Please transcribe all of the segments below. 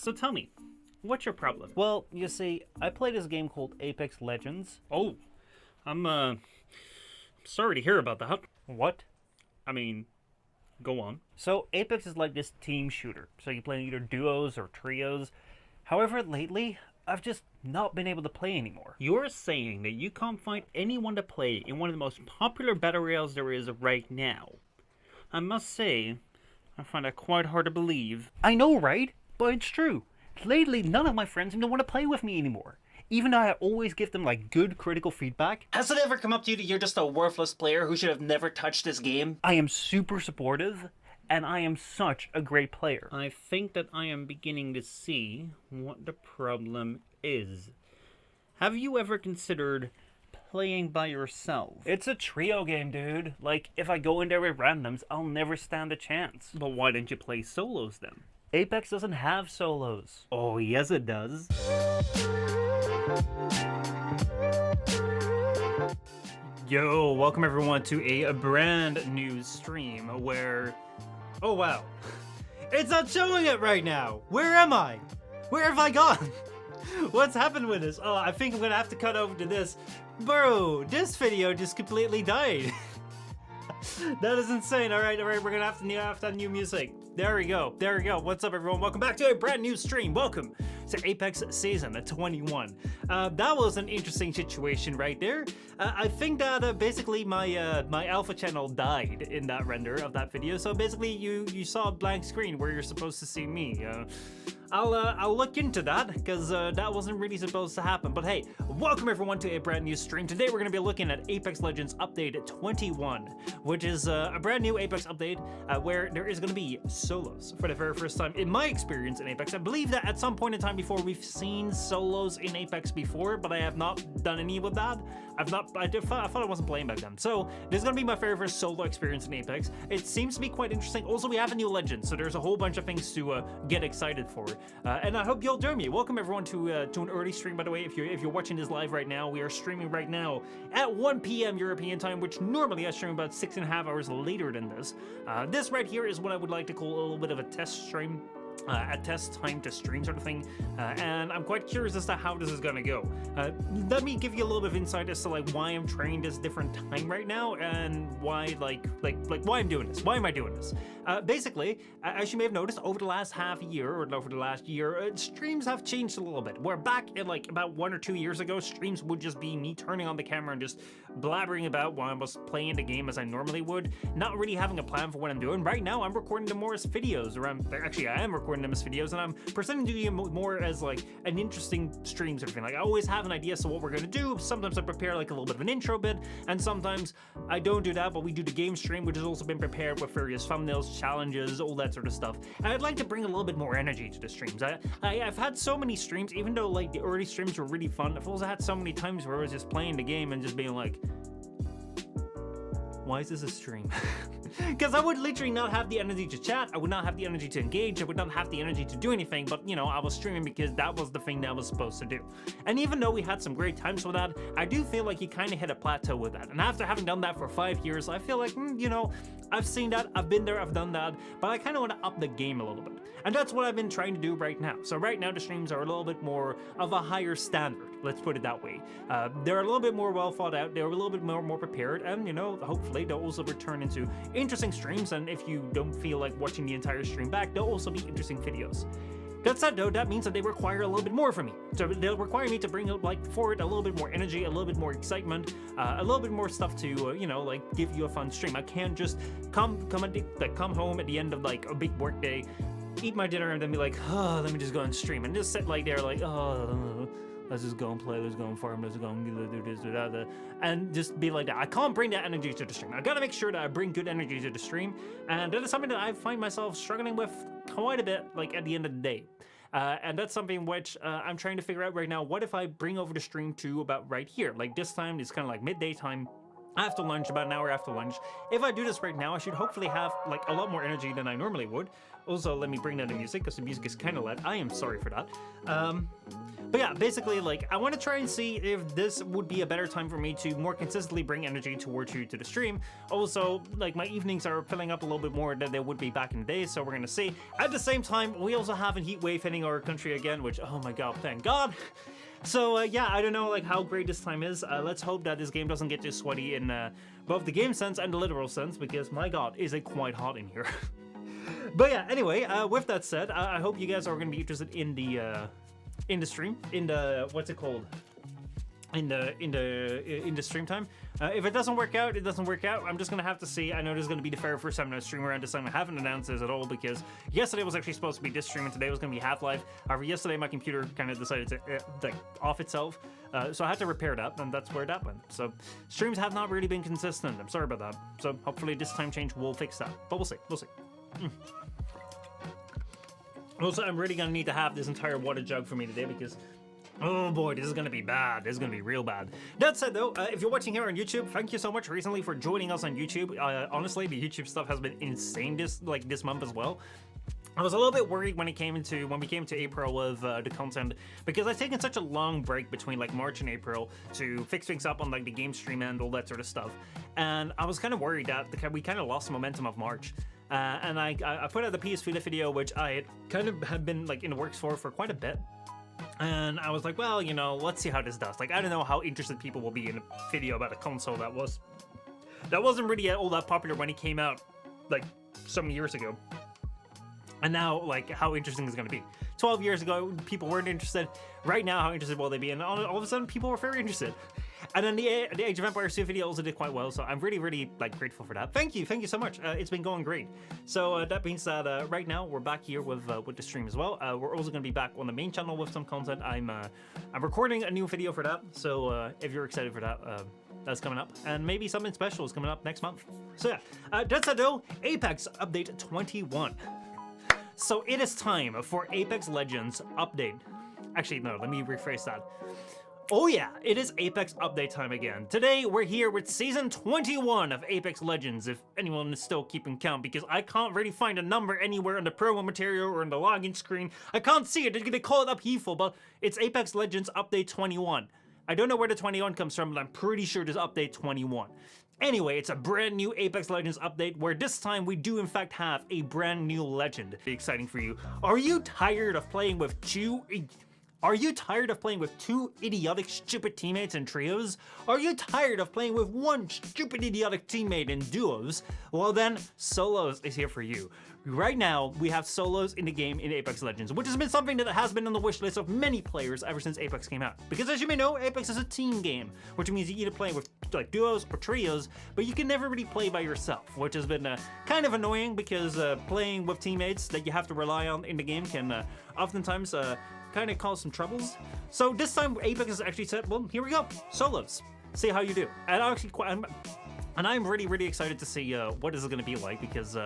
So tell me, what's your problem? Well, you see, I play this game called Apex Legends. Oh, I'm sorry to hear about that. What? I mean, go on. So, Apex is like this team shooter. So you play either duos or trios. However, lately, I've just not been able to play anymore. You're saying that you can't find anyone to play in one of the most popular battle royales there is right now. I must say, I find that quite hard to believe. I know, right? But it's true. Lately, none of my friends seem to want to play with me anymore. Even though I always give them, like, good critical feedback. Has it ever come up to you that you're just a worthless player who should have never touched this game? I am super supportive, and I am such a great player. I think that I am beginning to see what the problem is. Have you ever considered playing by yourself? It's a trio game, dude. Like, if I go in there with randoms, I'll never stand a chance. But why don't you play solos then? Apex doesn't have solos. Oh, yes it does. Yo, welcome everyone to a brand new stream where... Oh wow. It's not showing it right now! Where am I? Where have I gone? What's happened with this? Oh, I think I'm gonna have to cut over to this. Bro, this video just completely died. That is insane. Alright, we're gonna have to have new music. There we go. What's up, everyone? Welcome back to a brand new stream. Welcome to Apex Season 21. That was an interesting situation right there. I think that basically my my alpha channel died in that render of that video. So basically, you saw a blank screen where you're supposed to see me. I'll look into that because that wasn't really supposed to happen. But hey, welcome everyone to a brand new stream. Today we're going to be looking at Apex Legends Update 21, which is a brand new Apex update where there is going to be solos for the very first time in my experience in Apex. I believe that at some point in time before we've seen solos in Apex before, but I have not done any with that. I thought I wasn't playing back then. So this is going to be my very first solo experience in Apex. It seems to be quite interesting. Also, we have a new legend, so there's a whole bunch of things to get excited for. And I hope you'll join me. Welcome everyone to an early stream, by the way. If you're watching this live right now, we are streaming right now at 1 p.m. European time, which normally I stream about 6.5 hours later than this. This right here is what I would like to call a little bit of a test stream. A test time to stream sort of thing, and I'm quite curious as to how this is gonna go. Let me give you a little bit of insight as to like why I'm trying this different time right now and why like why I'm doing this. Why am I doing this? Basically, as you may have noticed, over the last half year or over the last year, streams have changed a little bit. Where back in like about 1 or 2 years ago, streams would just be me turning on the camera and just blabbering about while I was playing the game as I normally would, not really having a plan for what I'm doing. Right now, I'm recording them more as videos, or I am recording them as videos, and I'm pretending to do them more as like an interesting stream sort of thing. Like I always have an idea as to what we're gonna do. Sometimes I prepare like a little bit of an intro bit, and sometimes I don't do that, but we do the game stream, which has also been prepared with various thumbnails, challenges, all that sort of stuff. And I'd like to bring a little bit more energy to the streams. I've had so many streams, even though like the early streams were really fun, I've also had so many times where I was just playing the game and just being like, why is this a stream? Because I would literally not have the energy to chat, I would not have the energy to engage, I would not have the energy to do anything, but you know, I was streaming because that was the thing that I was supposed to do. And even though we had some great times with that, I do feel like you kind of hit a plateau with that. And after having done that for 5 years, I feel like, you know, I've seen that, I've been there, I've done that, but I kind of want to up the game a little bit. And that's what I've been trying to do right now. So right now the streams are a little bit more of a higher standard, let's put it that way. They're a little bit more well thought out, they're a little bit more prepared, and you know, hopefully they'll also return into interesting streams, and if you don't feel like watching the entire stream back, they'll also be interesting videos. That said though, that means that they require a little bit more from me. So they'll require me to bring like forward a little bit more energy, a little bit more excitement, a little bit more stuff to, you know, like give you a fun stream. I can't just come home at the end of like a big work day, eat my dinner, and then be like, oh, let me just go and stream, and just sit like there like, oh, let's just go and play, let's go and farm, let's go and do this, do that, and just be like that. I can't bring that energy to the stream. I gotta make sure that I bring good energy to the stream, and that is something that I find myself struggling with quite a bit, like at the end of the day. And that's something which I'm trying to figure out right now. What if I bring over the stream to about right here? Like this time, it's kind of like midday time. after lunch, about an hour after lunch. If I do this right now, I should hopefully have like a lot more energy than I normally would. Also, let me bring down the music because the music is kind of loud. I am sorry for that. But yeah, basically, like, I want to try and see if this would be a better time for me to more consistently bring energy towards you to the stream. Also, like, my evenings are filling up a little bit more than they would be back in the day, so we're gonna see. At the same time, we also have a heat wave hitting our country again, which, oh my god, thank god. So yeah, I don't know like how great this time is. Let's hope that this game doesn't get too sweaty in both the game sense and the literal sense, because my god, is it quite hot in here. But yeah, anyway, with that said, I hope you guys are going to be interested in the stream, in the, what's it called? In the stream time. If it doesn't work out, it doesn't work out. I'm just gonna have to see. I know there's gonna be the very first time I stream around this time. I haven't announced this at all because yesterday was actually supposed to be this stream and today was gonna be Half-Life. However, yesterday my computer kind of decided to like off itself, so I had to repair that, and that's where that went. So streams have not really been consistent. I'm sorry about that. So hopefully this time change will fix that. But we'll see. We'll see. Also, I'm really gonna need to have this entire water jug for me today because, oh boy, this is gonna be bad. This is gonna be real bad. That said though, if you're watching here on YouTube, thank you so much recently for joining us on YouTube. Honestly, the YouTube stuff has been insane this month as well. I was a little bit worried when we came into April with the content, because I've taken such a long break between like March and April to fix things up on like the game stream and all that sort of stuff, and I was kind of worried that we kind of lost the momentum of March. And I put out the PS Vita video, which I had been like in the works for quite a bit. And I was like, well, you know, let's see how this does. Like, I don't know how interested people will be in a video about a console that wasn't really all that popular when it came out, like, some years ago. And now, like, how interesting is it going to be? 12 years ago, people weren't interested. Right now, how interested will they be? And all of a sudden, people were very interested. And then the Age of Empires 2 video also did quite well, so I'm really, really like grateful for that. Thank you so much. It's been going great. So that means that right now we're back here with the stream as well. We're also going to be back on the main channel with some content. I'm recording a new video for that, so if you're excited for that, that's coming up, and maybe something special is coming up next month. So yeah, that's it though. Apex Update 21. So it is time for Apex Legends Update. Actually, no, let me rephrase that. Oh yeah, it is Apex Update time again. Today, we're here with Season 21 of Apex Legends, if anyone is still keeping count, because I can't really find a number anywhere in the promo material or in the login screen. I can't see it. They're gonna call it Upheaval, but it's Apex Legends Update 21. I don't know where the 21 comes from, but I'm pretty sure it's Update 21. Anyway, it's a brand new Apex Legends update where this time we do in fact have a brand new legend. Exciting for you. Are you tired of playing with two idiotic, stupid teammates in trios? Are you tired of playing with one stupid, idiotic teammate in duos? Well then, solos is here for you. Right now, we have solos in the game in Apex Legends, which has been something that has been on the wish list of many players ever since Apex came out. Because as you may know, Apex is a team game, which means you either play with like duos or trios, but you can never really play by yourself, which has been kind of annoying because playing with teammates that you have to rely on in the game can oftentimes kind of cause some troubles. So this time Apex has actually said, well, here we go, solos. See how you do. And I'm really, really excited to see what this is going to be like, because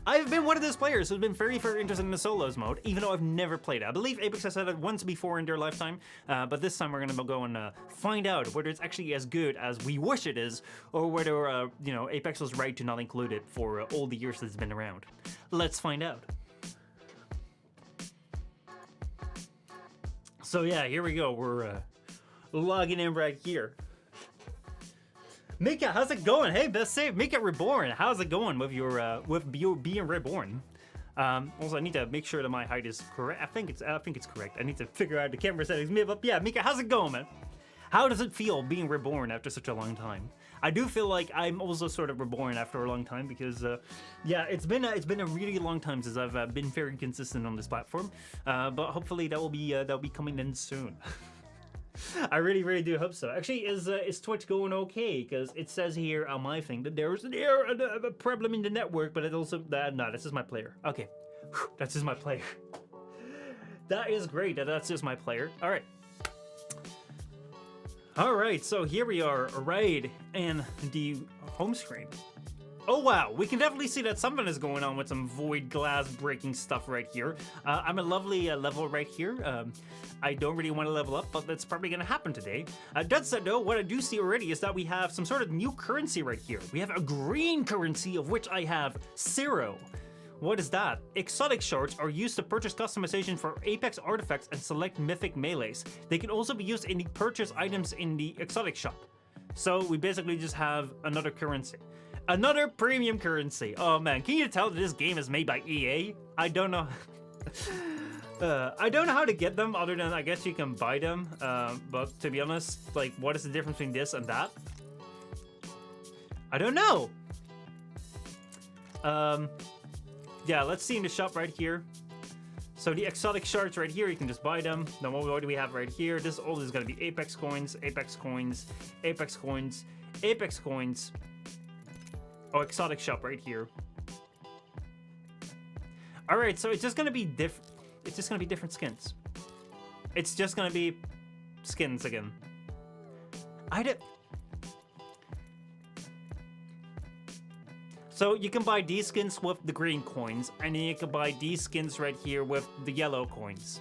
I've been one of those players who's been very, very interested in the solos mode, even though I've never played it. I believe Apex has said it once before in their lifetime, but this time we're going to go and find out whether it's actually as good as we wish it is, or whether, you know, Apex was right to not include it for all the years that it's been around. Let's find out. So yeah, here we go. We're logging in right here. Mika, how's it going? Hey, best save, Mika Reborn. How's it going with your being reborn? Also, I need to make sure that my height is correct. I think it's correct. I need to figure out the camera settings. But yeah, Mika, how's it going, man? How does it feel being reborn after such a long time? I do feel like I'm also sort of reborn after a long time because, yeah, it's been a really long time since I've been very consistent on this platform. But hopefully that'll be coming in soon. I really, really do hope so. Actually, is Twitch going okay? Because it says here on my thing that there's a problem in the network, but it also no, this is my player. Okay, that's just my player. That is great. That's just my player. All right. All right, so here we are, right in the home screen. Oh wow, we can definitely see that something is going on with some void glass breaking stuff right here. I'm a lovely level right here. I don't really want to level up, but that's probably going to happen today. That said though, what I do see already is that we have some sort of new currency right here. We have a green currency, of which I have 0. What is that? Exotic shards are used to purchase customization for Apex artifacts and select mythic melees. They can also be used in the purchase items in the exotic shop. So we basically just have another currency. Another premium currency. Oh man, can you tell that this game is made by EA? I don't know. I don't know how to get them other than I guess you can buy them. But to be honest, like what is the difference between this and that? I don't know. Yeah, let's see in the shop right here. So the exotic shards right here, you can just buy them. Then what do we have right here? This all is going to be Apex coins, Apex coins, Apex coins, Apex coins. Oh, exotic shop right here. All right, so it's just going to be different. It's just going to be different skins. It's just going to be skins again. So you can buy these skins with the green coins, and then you can buy these skins right here with the yellow coins.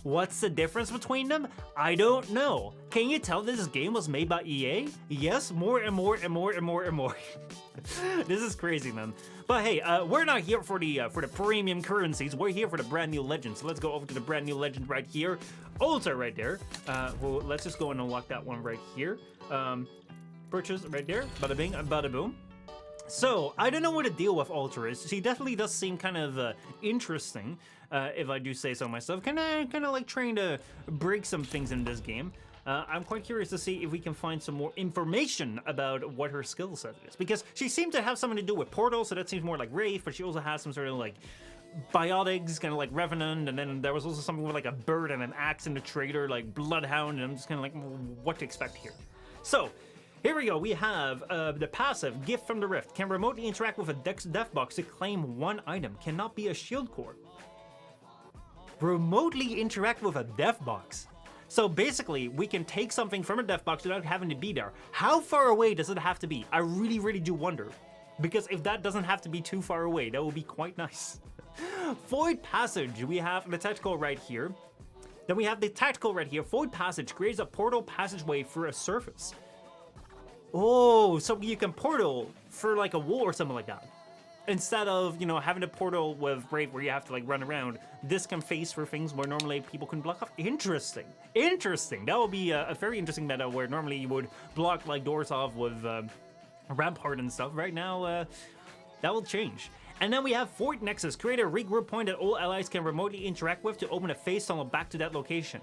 What's the difference between them? I don't know. Can you tell this game was made by EA? Yes, more and more and more and more and more. This is crazy, man. But hey, we're not here for the premium currencies. We're here for the brand new legend. So let's go over to the brand new legend right here. Ultra right there. Well, let's just go and unlock that one right here. Purchase right there. Bada bing, bada boom. So, I don't know what the deal with Ultra is. She definitely does seem kind of interesting, if I do say so myself. Kind of like trying to break some things in this game. I'm quite curious to see if we can find some more information about what her skill set is. Because she seemed to have something to do with portals, so that seems more like Wraith, but she also has some sort of like biotics, kind of like Revenant, and then there was also something with like a bird and an axe in the trader, like Bloodhound, and I'm just kind of like, what to expect here. So, here we go, we have the passive, Gift from the Rift. Can remotely interact with a death box to claim one item. Cannot be a shield core. Remotely interact with a death box. So basically, we can take something from a death box without having to be there. How far away does it have to be? I really, really do wonder. Because if that doesn't have to be too far away, that would be quite nice. Void Passage, we have the tactical right here. Then we have the tactical right here. Void Passage creates a portal passageway through a surface. Oh, so you can portal for like a wall or something like that. Instead of, you know, having a portal with Brave where you have to like run around, this can face for things where normally people can block off. Interesting. Interesting. That would be a very interesting meta where normally you would block like doors off with Rampart and stuff. Right now, that will change. And then we have Void Nexus. Create a regroup point that all allies can remotely interact with to open a phase tunnel back to that location.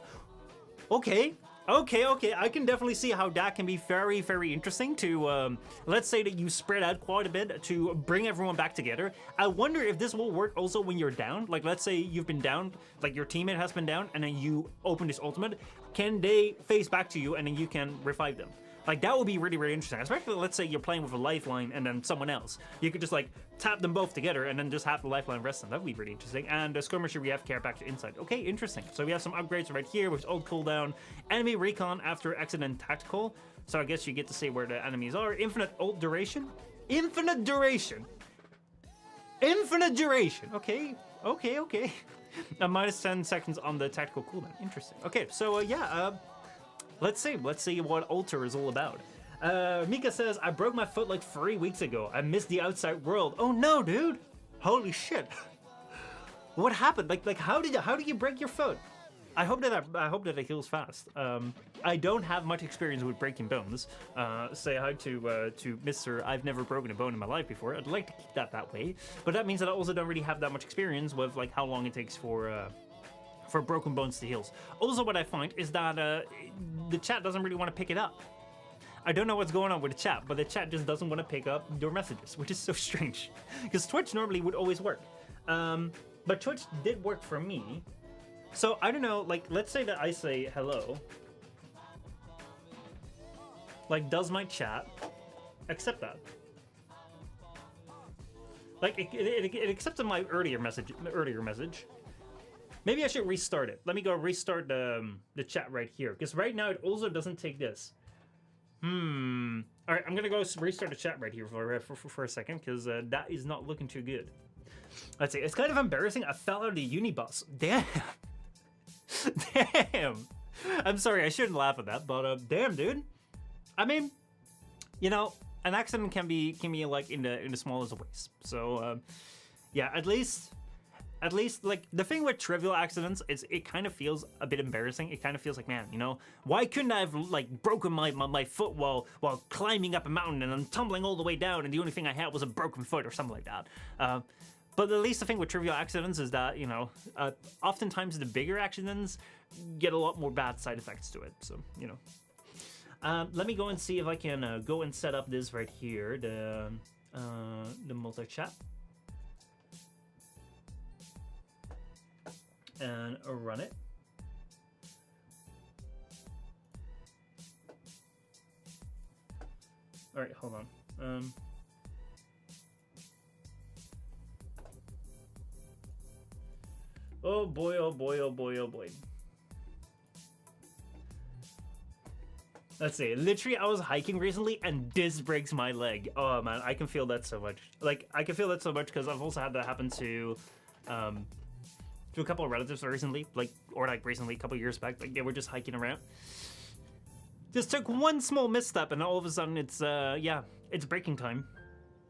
Okay. Okay, I can definitely see how that can be very, very interesting to, let's say that you spread out quite a bit to bring everyone back together. I wonder if this will work also when you're down. Like, let's say you've been down, like your teammate has been down, and then you open this ultimate. Can they face back to you and then you can revive them? Like, that would be really, really interesting. Especially, let's say you're playing with a lifeline and then someone else. You could just, like, tap them both together and then just have the lifeline rest them. That would be really interesting. And the skirmisher, we have care back to inside. Okay, interesting. So we have some upgrades right here, which is old cooldown. Enemy recon after accident tactical. So I guess you get to see where the enemies are. Infinite ult duration. Infinite duration. Infinite duration. Okay. Minus 10 seconds on the tactical cooldown. Interesting. Okay, so, yeah, let's see what Alter is all about. Mika says, I broke my foot like 3 weeks ago. I missed the outside world. Oh no, dude. Holy shit. What happened? Like how do you break your foot? I hope that it heals fast. I don't have much experience with breaking bones. Say hi to Mr. I've never broken a bone in my life before. I'd like to keep that way. But that means that I also don't really have that much experience with like how long it takes for broken bones to heal. Also, what I find is that the chat doesn't really want to pick it up. I don't know what's going on with the chat, but the chat just doesn't want to pick up your messages, which is so strange. Because Twitch normally would always work. But Twitch did work for me. So, I don't know, like, let's say that I say hello. Like, does my chat accept that? Like, it accepted my earlier message. Maybe I should restart it. Let me go restart the chat right here. Because right now it also doesn't take this. All right, I'm gonna go restart the chat right here for a second because that is not looking too good. Let's see. It's kind of embarrassing. I fell out of the uni bus. Damn. Damn. I'm sorry. I shouldn't laugh at that, but damn, dude. I mean, you know, an accident can be like in the smallest ways. So, yeah, at least like the thing with trivial accidents is it kind of feels a bit embarrassing. It kind of feels like, man, you know, why couldn't I have like broken my foot while climbing up a mountain and I'm tumbling all the way down and the only thing I had was a broken foot or something like that. But at least the thing with trivial accidents is that, you know, oftentimes the bigger accidents get a lot more bad side effects to it. So, you know. Let me go and see if I can go and set up this right here, the multi-chat. And run it. All right, hold on. Oh boy, oh boy, oh boy, oh boy. Let's see. Literally, I was hiking recently and this breaks my leg. Oh man, I can feel that so much. Like, I can feel that so much because I've also had that happen to a couple of relatives recently, recently, a couple of years back. Like, they were just hiking around. Just took one small misstep and all of a sudden it's, yeah, it's breaking time.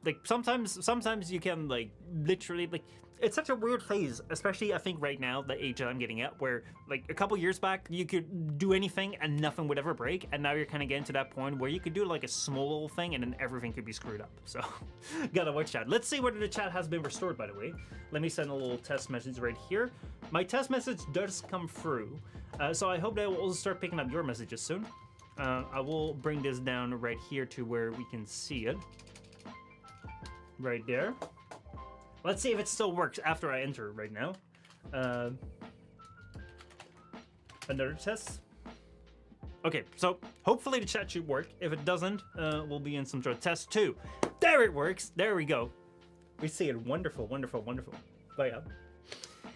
Like, sometimes you can, like, literally, like, it's such a weird phase, especially I think right now, the age that I'm getting at, where like a couple years back you could do anything and nothing would ever break, and now you're kind of getting to that point where you could do like a small little thing and then everything could be screwed up. So gotta watch out. Let's see whether the chat has been restored, by the way. Let me send a little test message right here. My test message does come through, so I hope that will also start picking up your messages soon. I will bring this down right here to where we can see it. Right there. Let's see if it still works after I enter right now. Another test. Okay, so hopefully the chat should work. If it doesn't, we'll be in some sort of test 2. There it works. There we go. We see it. Wonderful, wonderful, wonderful. But yeah.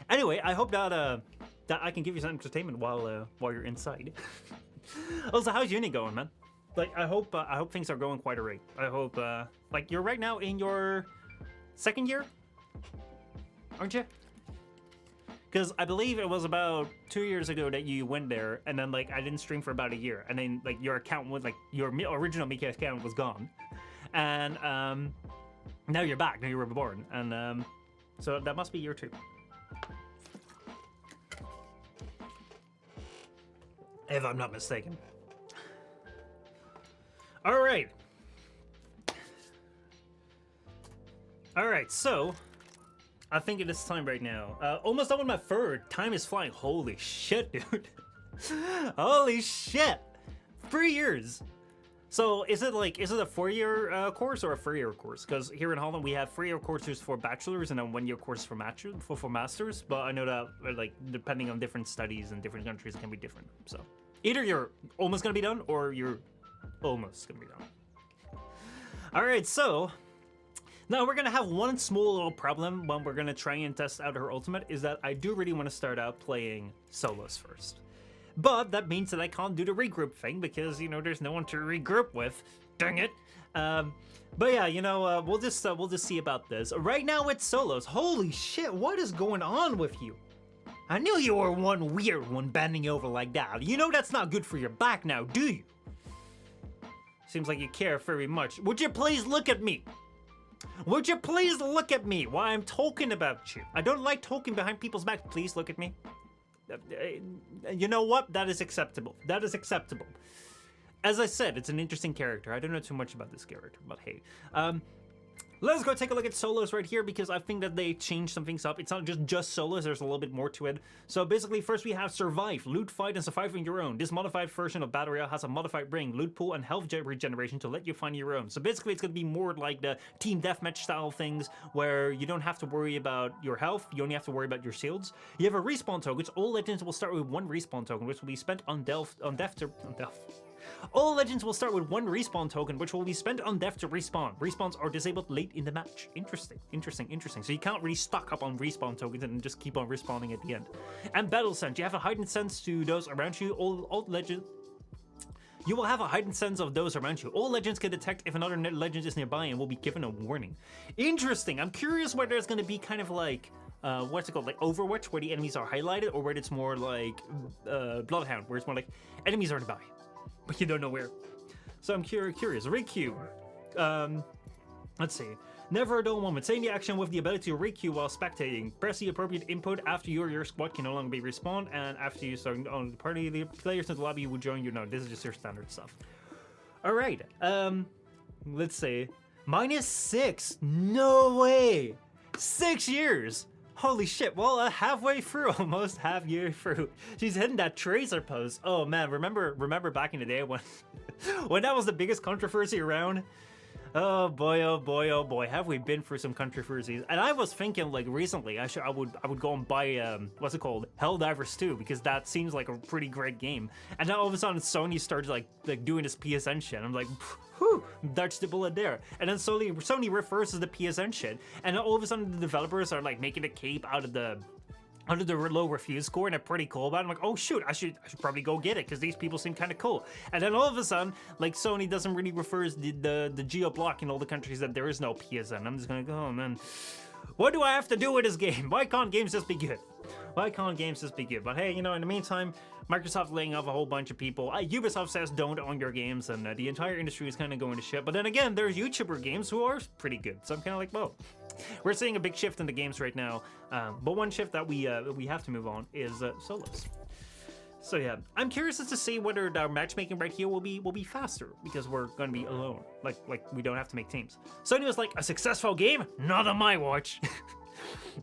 Anyway, I hope that that I can give you some entertainment while you're inside. Also, how's uni going, man? Like, I hope things are going quite alright. I hope like you're right now in your second year, aren't you? Because I believe it was about 2 years ago that you went there, and then like I didn't stream for about a year, and then like your account was like your original Mickey account was gone, and now you're back. Now you were reborn, and so that must be year 2. If I'm not mistaken. All right. All right, so I think it is time right now. Almost done with my third. Time is flying. Holy shit, dude. Holy shit. 3 years. So is it a 4-year course or a 3-year course? Because here in Holland we have 3-year courses for bachelors and then 1-year course for masters. But I know that like depending on different studies in different countries, it can be different. So either you're almost gonna be done or you're almost gonna be done. All right, so now we're gonna have one small little problem when we're gonna try and test out her ultimate, is that I do really want to start out playing solos first. But that means that I can't do the regroup thing because, you know, there's no one to regroup with. Dang it. But yeah, you know, we'll just see about this. Right now it's solos. Holy shit, what is going on with you? I knew you were one weird one bending over like that. You know that's not good for your back now, do you? Seems like you care very much. Would you please look at me? Would you please look at me while I'm talking about you? I don't like talking behind people's backs. Please look at me. You know what? That is acceptable. That is acceptable. As I said, it's an interesting character. I don't know too much about this character, but hey. Let's go take a look at solos right here because I think that they changed some things up. It's not just solos, there's a little bit more to it. So basically, first we have Survive, loot, fight, and survive on your own. This modified version of Battle Royale has a modified ring, loot pool, and health regeneration to let you find your own. So basically, it's going to be more like the team deathmatch style things where you don't have to worry about your health, you only have to worry about your shields. You have a respawn token. All legends will start with 1 respawn token, which will be spent on death. All legends will start with 1 respawn token, which will be spent on death to respawn. Respawns are disabled late in the match. Interesting, interesting, interesting. So you can't really stock up on respawn tokens and just keep on respawning at the end. And battle sense, you have a heightened sense to those around you. All legends. You will have a heightened sense of those around you. All legends can detect if another legend is nearby and will be given a warning. Interesting. I'm curious whether there's going to be kind of like, what's it called? Like Overwatch, where the enemies are highlighted, or whether it's more like Bloodhound, where it's more like enemies are nearby, but you don't know where. So I'm curious. Requeue. Let's see. Never a dull moment. Stay in the action with the ability to requeue while spectating. Press the appropriate input after your squad can no longer be respawned, and after you start on the party, the players in the lobby will join you. No, this is just your standard stuff. All right. Let's see. -6. No way. 6 years. Holy shit. Well, halfway through, almost half year through. She's hitting that Tracer post. Oh man, remember back in the day when when that was the biggest controversy around? Oh boy, oh boy, oh boy, have we been through some controversies. And I was thinking like recently I would go and buy what's it called? Helldivers 2, because that seems like a pretty great game. And then all of a sudden Sony started like doing this PSN shit. I'm like, whew, dodged the bullet there. And then Sony reverses the PSN shit. And then all of a sudden the developers are like making a cape out of the low review score, and they're pretty cool about it. I'm like, oh shoot, I should probably go get it because these people seem kind of cool. And then all of a sudden, like Sony doesn't really refer the geo block in all the countries that there is no PSN. I'm just gonna go, oh man, what do I have to do with this game? Why can't games just be good? Why can't games just be good? But hey, you know, in the meantime, Microsoft laying off a whole bunch of people. Ubisoft says don't own your games, and the entire industry is kind of going to shit. But then again, there's YouTuber games who are pretty good. So I'm kind of like, well, we're seeing a big shift in the games right now. But one shift that we have to move on is solos. So yeah, I'm curious as to see whether our matchmaking right here will be faster because we're going to be alone. Like we don't have to make teams. Sony was like, a successful game? Not on my watch.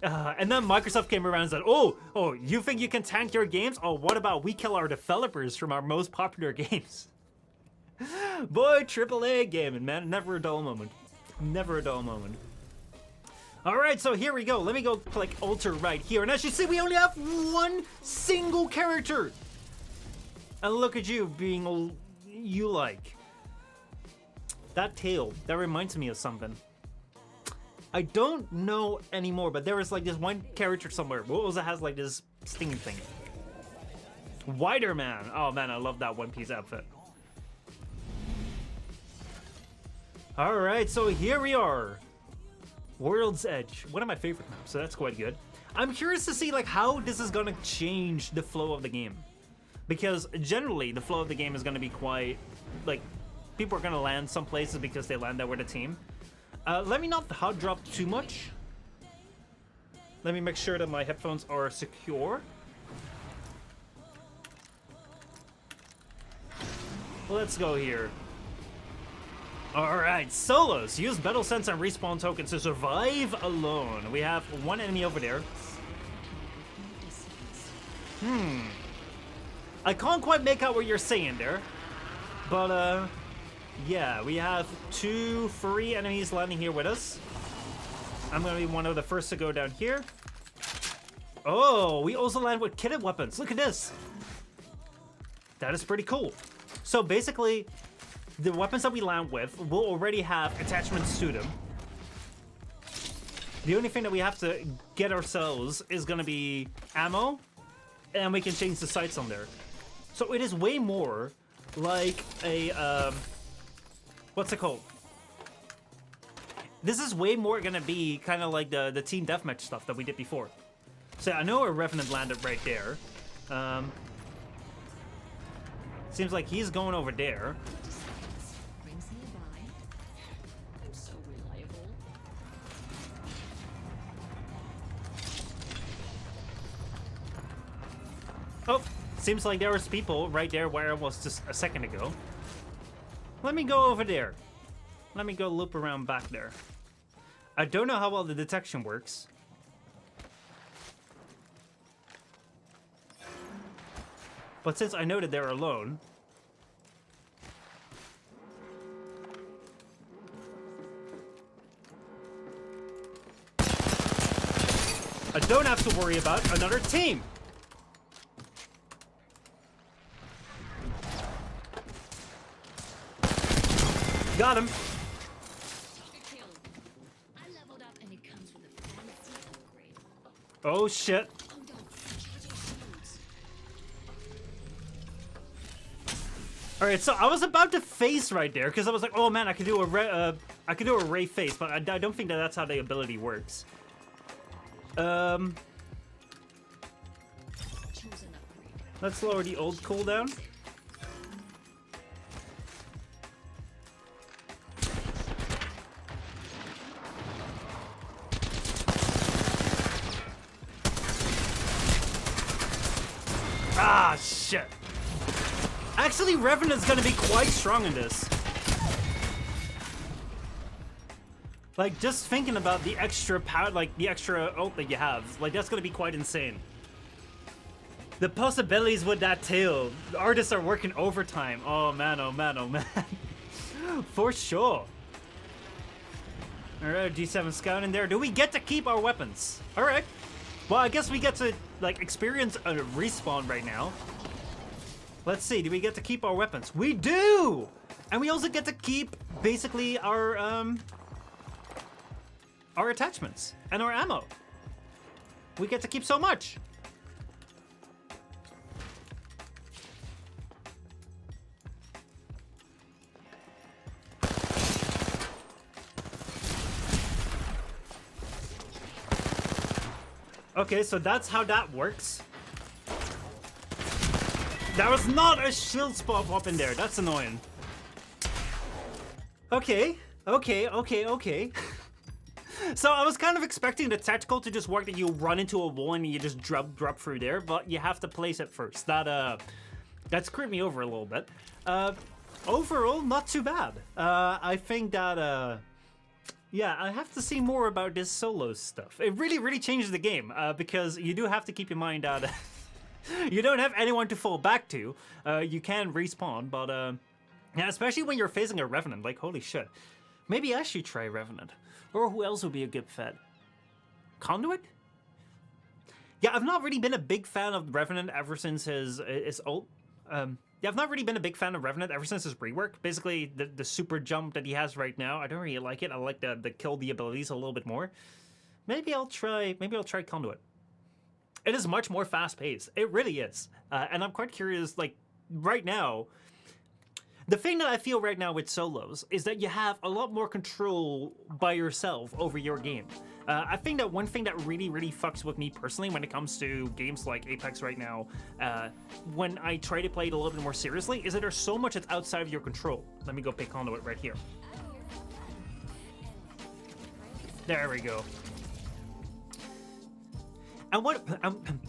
And then Microsoft came around and said, oh, you think you can tank your games? Oh, what about we kill our developers from our most popular games? Boy, AAA gaming, man. Never a dull moment. Never a dull moment. All right, so here we go. Let me go click alter right here. And as you see, we only have one single character. And look at you being all you like. That tail, that reminds me of something. I don't know anymore, but there is like this one character somewhere who also has like this stinging thing. Wider Man. Oh man, I love that One Piece outfit. All right, so here we are. World's Edge, one of my favorite maps, so that's quite good. I'm curious to see like how this is gonna change the flow of the game, because generally the flow of the game is gonna be quite like people are gonna land some places because they land there with a team. Let me not hot drop too much. Let me make sure that my headphones are secure. Let's go here. Alright, solos. Use battle sense and respawn tokens to survive alone. We have one enemy over there. I can't quite make out what you're saying there. But, yeah, we have 2 free enemies landing here with us. I'm gonna be one of the first to go down here. Oh, we also land with kitted weapons. Look at this. That is pretty cool. So basically, the weapons that we land with will already have attachments to them. The only thing that we have to get ourselves is gonna be ammo, and we can change the sights on there. So it is way more like a, what's it called? This is way more gonna be kind of like the team deathmatch stuff that we did before. So I know a Revenant landed right there. Seems like he's going over there. Oh, seems like there was people right there where I was just a second ago. Let me go over there. Let me go loop around back there. I don't know how well the detection works. But since I know that they're alone... I don't have to worry about another team! Got him! Oh shit! All right, so I was about to face right there because I was like, oh man, I could do a ray face, but I don't think that that's how the ability works. Let's lower the old cooldown. Ah, shit. Actually, Revenant's gonna be quite strong in this. Like, just thinking about the extra power, like, the extra ult that you have, like, that's gonna be quite insane. The possibilities with that too. The artists are working overtime. Oh man, oh man, oh man. For sure. Alright, G7 scout in there. Do we get to keep our weapons? Alright. Well, I guess we get to, like, experience a respawn right now. Let's see, do we get to keep our weapons? We do! And we also get to keep, basically, our attachments and our ammo. We get to keep so much. Okay, so that's how that works. That was not a shield spot up in there. That's annoying. Okay. So I was kind of expecting the tactical to just work, that you run into a wall and you just drop through there, but you have to place it first. That screwed me over a little bit. Overall, not too bad. I think that yeah, I have to see more about this solo stuff. It really changes the game, because you do have to keep in mind that you don't have anyone to fall back to. You can respawn, but yeah, especially when you're facing a Revenant, like, holy shit. Maybe I should try Revenant. Or who else would be a good fit? Conduit? Yeah, I've not really been a big fan of Revenant ever since his ult. Yeah, I've not really been a big fan of Revenant ever since his rework. Basically, the super jump that he has right now, I don't really like it. I like the kill the abilities a little bit more. Maybe I'll try Conduit. It is much more fast-paced. It really is. And I'm quite curious, like, right now, the thing that I feel right now with solos is that you have a lot more control by yourself over your game. I think that one thing that really fucks with me personally when it comes to games like Apex right now, when I try to play it a little bit more seriously, is that there's so much that's outside of your control. Let me go pick Conduit right here. There we go. And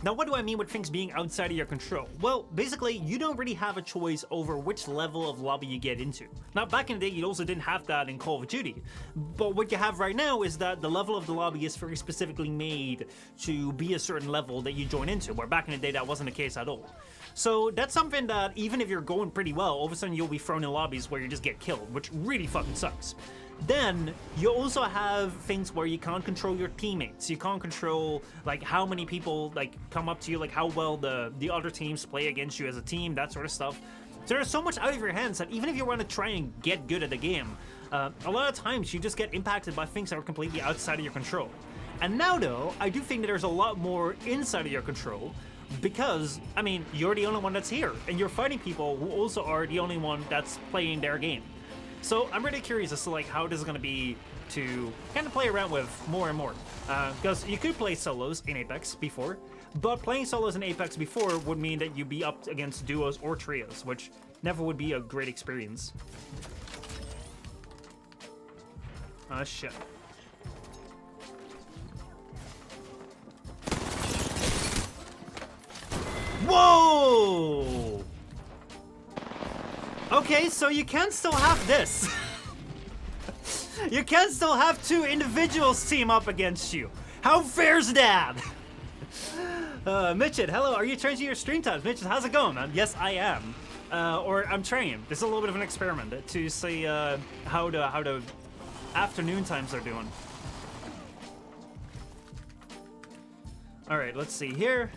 now what do I mean with things being outside of your control? Well, basically, you don't really have a choice over which level of lobby you get into. Now, back in the day, you also didn't have that in Call of Duty. But what you have right now is that the level of the lobby is very specifically made to be a certain level that you join into, where back in the day, that wasn't the case at all. So that's something that, even if you're going pretty well, all of a sudden you'll be thrown in lobbies where you just get killed, which really fucking sucks. Then, you also have things where you can't control your teammates. You can't control, like, how many people, like, come up to you, like, how well the other teams play against you as a team, that sort of stuff. So there's so much out of your hands that even if you want to try and get good at the game, a lot of times you just get impacted by things that are completely outside of your control. And now, though, I do think that there's a lot more inside of your control, because, I mean, you're the only one that's here, and you're fighting people who also are the only one that's playing their game. So I'm really curious as to, like, how this is going to be to kind of play around with more and more. Because you could play solos in Apex before, but playing solos in Apex before would mean that you'd be up against duos or trios, which never would be a great experience. Ah, shit. Whoa! Okay, so you can still have this. You can still have two individuals team up against you. How fair's that? Mitchit, hello, are you changing your stream times? Mitchit, how's it going, man? Yes, I am. Or I'm trying. This is a little bit of an experiment to see how the afternoon times are doing. All right, let's see here.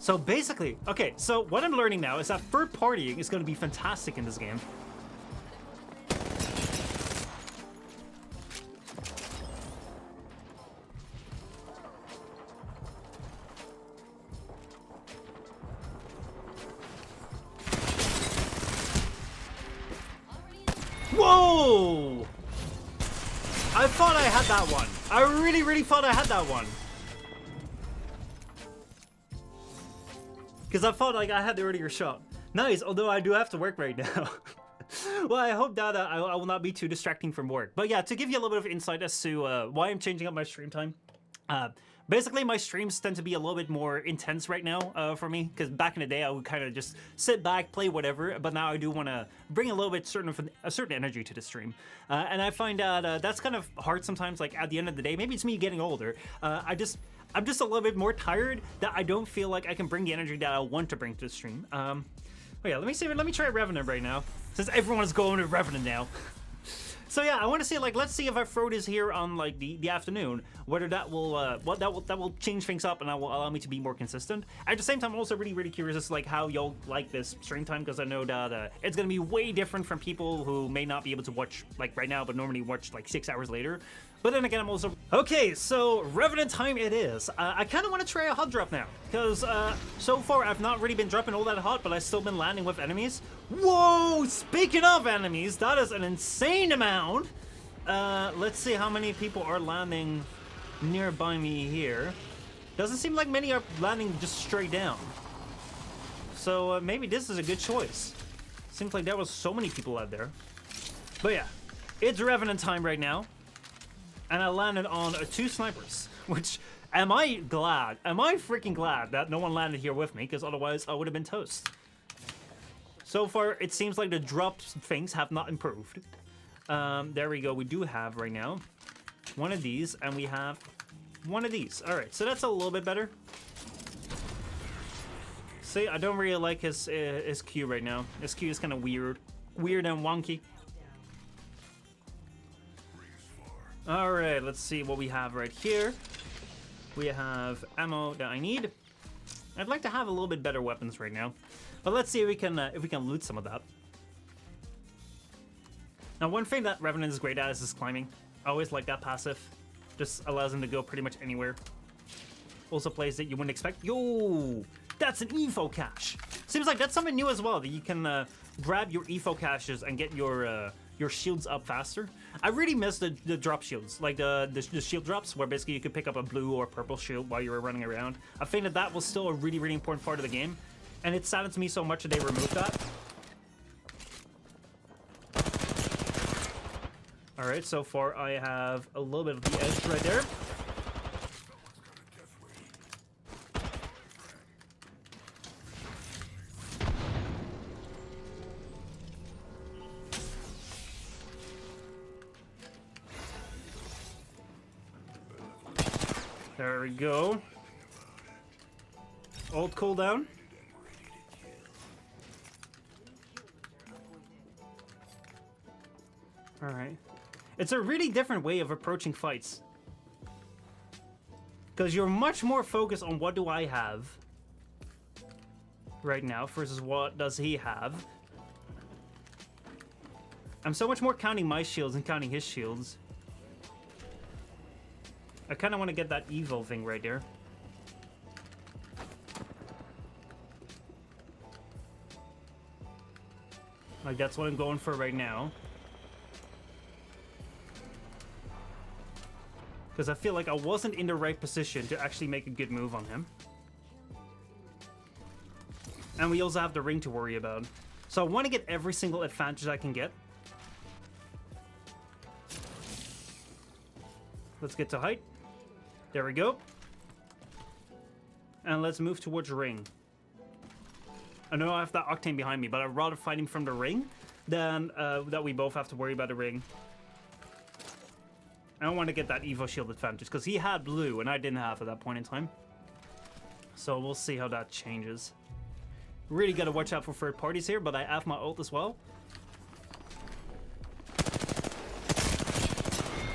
So basically, okay, so what I'm learning now is that third partying is going to be fantastic in this game. Whoa! I thought I had that one. I really, really thought I had that one. Because I thought like I had the earlier shot. Nice, although I do have to work right now. Well, I hope that I will not be too distracting from work. But yeah, to give you a little bit of insight as to why I'm changing up my stream time. Basically, my streams tend to be a little bit more intense right now for me, because back in the day, I would kind of just sit back, play whatever, but now I do want to bring a little bit a certain energy to the stream. And I find that that's kind of hard sometimes, like at the end of the day, maybe it's me getting older, I'm just a little bit more tired that I don't feel like I can bring the energy that I want to bring to the stream. Oh yeah, let me try Revenant right now, since everyone is going to Revenant now. So yeah, I want to see, like, let's see if I throw this here on like the afternoon, whether that will that will change things up and that will allow me to be more consistent. At the same time, I'm also really curious as to like how y'all like this stream time, because I know that it's gonna be way different from people who may not be able to watch like right now, but normally watch like 6 hours later. But then again, I'm also... Okay, so Revenant time it is. I kind of want to try a hot drop now, because so far I've not really been dropping all that hot, but I've still been landing with enemies. Whoa! Speaking of enemies, that is an insane amount. Let's see how many people are landing nearby me here. Doesn't seem like many are landing just straight down. So maybe this is a good choice. Seems like there was so many people out there. But yeah, it's Revenant time right now. And I landed on 2 snipers, which, am I freaking glad that no one landed here with me, because otherwise I would have been toast. So far, it seems like the drop things have not improved. There we go, we do have right now one of these, and we have one of these. Alright, so that's a little bit better. See, I don't really like his Q right now. His Q is kind of weird and wonky. Alright, let's see what we have right here. We have ammo that I need. I'd like to have a little bit better weapons right now. But let's see if we can loot some of that. Now, one thing that Revenant is great at is his climbing. I always like that passive. Just allows him to go pretty much anywhere. Also plays that you wouldn't expect. Yo! That's an EFO cache! Seems like that's something new as well, that you can grab your EFO caches and get your shields up faster. I really miss the drop shields, like the shield drops, where basically you could pick up a blue or purple shield while you were running around. I think that was still a really important part of the game, and it saddens me so much that they removed that. Alright, so far I have a little bit of the edge right there. There we go. Ult cooldown. Alright. It's a really different way of approaching fights. Because you're much more focused on what do I have right now versus what does he have. I'm so much more counting my shields and counting his shields. I kind of want to get that evil thing right there. Like, that's what I'm going for right now. Because I feel like I wasn't in the right position to actually make a good move on him. And we also have the ring to worry about. So I want to get every single advantage I can get. Let's get to height. There we go. And let's move towards ring. I know I have that Octane behind me, but I'd rather fight him from the ring than that we both have to worry about the ring. I don't want to get that Evo shield advantage, because he had blue and I didn't have at that point in time. So we'll see how that changes. Really got to watch out for third parties here, but I have my ult as well.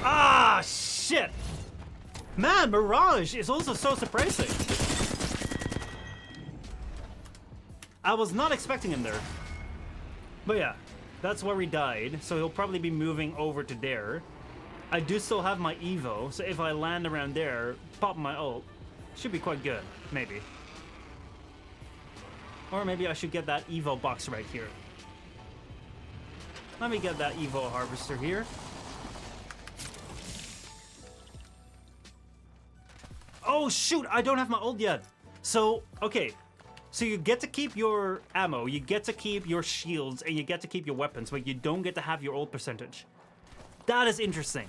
Ah, shit! Man, Mirage is also so surprising. I was not expecting him there. But yeah, that's where he died, so he'll probably be moving over to there. I do still have my Evo, so if I land around there, pop my ult, should be quite good, maybe. Or maybe I should get that Evo box right here. Let me get that Evo Harvester here. Oh shoot, I don't have my ult yet. So, okay. So you get to keep your ammo, you get to keep your shields, and you get to keep your weapons, but you don't get to have your ult percentage. That is interesting.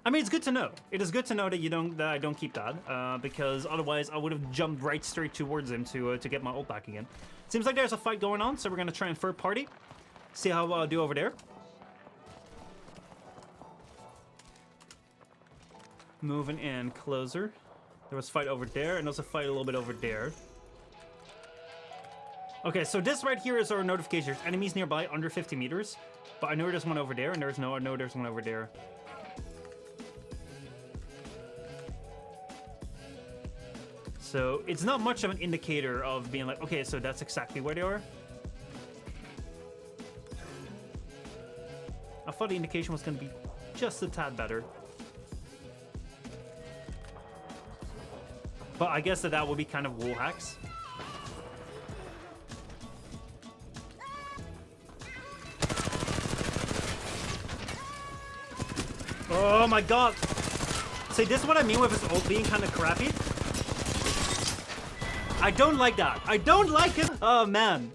I mean, it's good to know. It is good to know that I don't keep that, because otherwise I would have jumped right straight towards him to get my ult back again. Seems like there's a fight going on, so we're gonna try and third party. See how I do over there. Moving in closer. There was a fight over there, and there's a fight a little bit over there. Okay, so this right here is our notification. There's enemies nearby under 50 meters. But I know there's one over there, and I know there's one over there. So it's not much of an indicator of being like, okay, so that's exactly where they are. I thought the indication was going to be just a tad better. But I guess that would be kind of wall hacks. Oh my god! See, this is what I mean with his ult being kind of crappy. I don't like that. I don't like it. Oh man.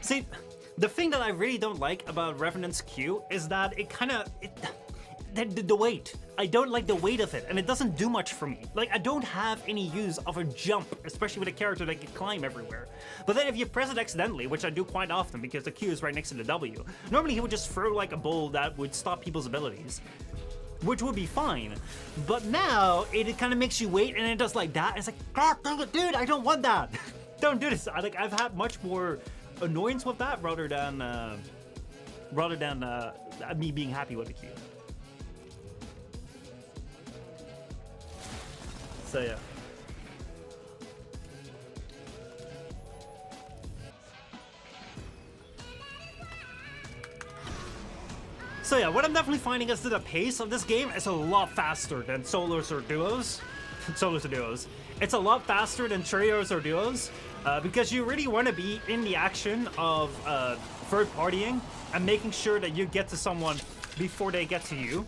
See, the thing that I really don't like about Revenant's Q is that it kind of... The weight. I don't like the weight of it, and it doesn't do much for me. Like, I don't have any use of a jump, especially with a character that can climb everywhere. But then if you press it accidentally, which I do quite often because the Q is right next to the W, normally he would just throw like a bull that would stop people's abilities, which would be fine. But now, it kind of makes you wait, and it does like that, and it's like, God dang it, dude, I don't want that. Don't do this. I've had much more annoyance with that rather than me being happy with the Q. So yeah. So yeah, what I'm definitely finding is that the pace of this game is a lot faster than solos or duos. Solos or duos. It's a lot faster than trios or duos, because you really want to be in the action of third partying and making sure that you get to someone before they get to you.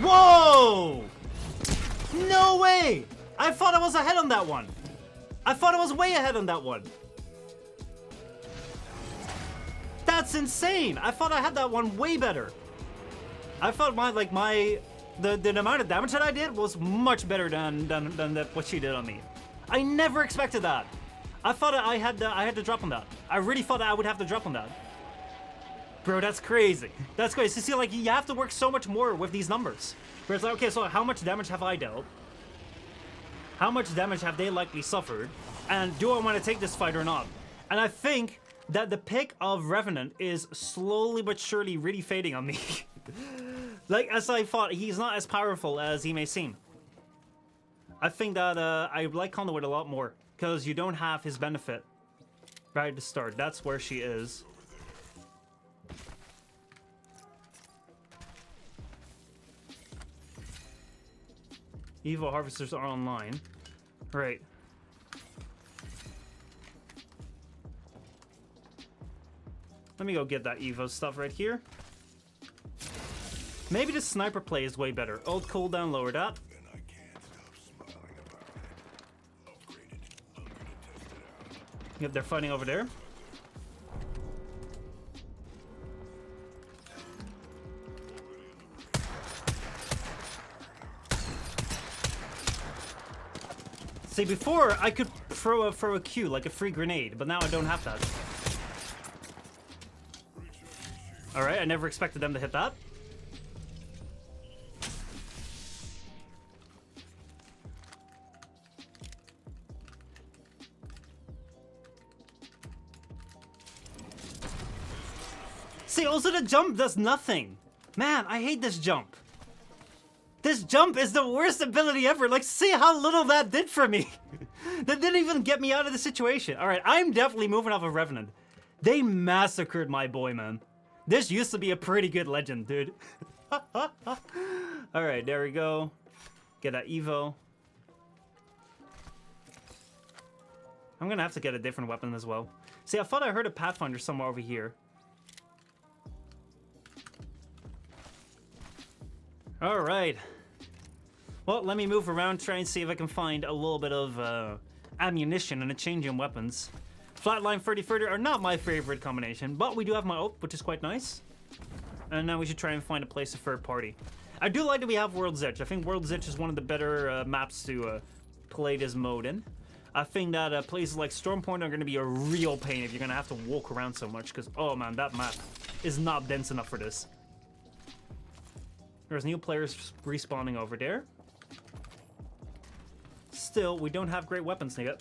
Whoa! No way! I thought I was ahead on that one. I thought I was way ahead on that one. That's insane. I thought I had that one way better. I thought the amount of damage that I did was much better than what she did on me. I never expected that. I thought I had to drop on that. I really thought I would have to drop on that. Bro, that's crazy. That's crazy. See, like, you have to work so much more with these numbers. Where it's like, okay, so how much damage have I dealt? How much damage have they likely suffered? And do I want to take this fight or not? And I think that the pick of Revenant is slowly but surely really fading on me. Like, as I thought, he's not as powerful as he may seem. I think that I like Conduit a lot more, because you don't have his benefit right at the start. That's where she is. Evo Harvesters are online. Right. Let me go get that Evo stuff right here. Maybe the sniper play is way better. Ult cooldown, lower that. Yep, they're fighting over there. See, before I could throw a Q, like a free grenade, but now I don't have that. Alright, I never expected them to hit that. See, also the jump does nothing. Man, I hate this jump. This jump is the worst ability ever. Like, see how little that did for me. That didn't even get me out of the situation. All right, I'm definitely moving off of Revenant. They massacred my boy, man. This used to be a pretty good legend, dude. Alright, there we go. Get that Evo. I'm gonna have to get a different weapon as well. See, I thought I heard a Pathfinder somewhere over here. Alright. Well, let me move around, try and see if I can find a little bit of ammunition and a change in weapons. Flatline 30 are not my favorite combination, but we do have my ult, which is quite nice. And now we should try and find a place of third party. I do like that we have World's Edge. I think World's Edge is one of the better maps to play this mode in. I think that places like Stormpoint are going to be a real pain if you're going to have to walk around so much, because, oh man, that map is not dense enough for this. There's new players respawning over there. Still, we don't have great weapons, nigga.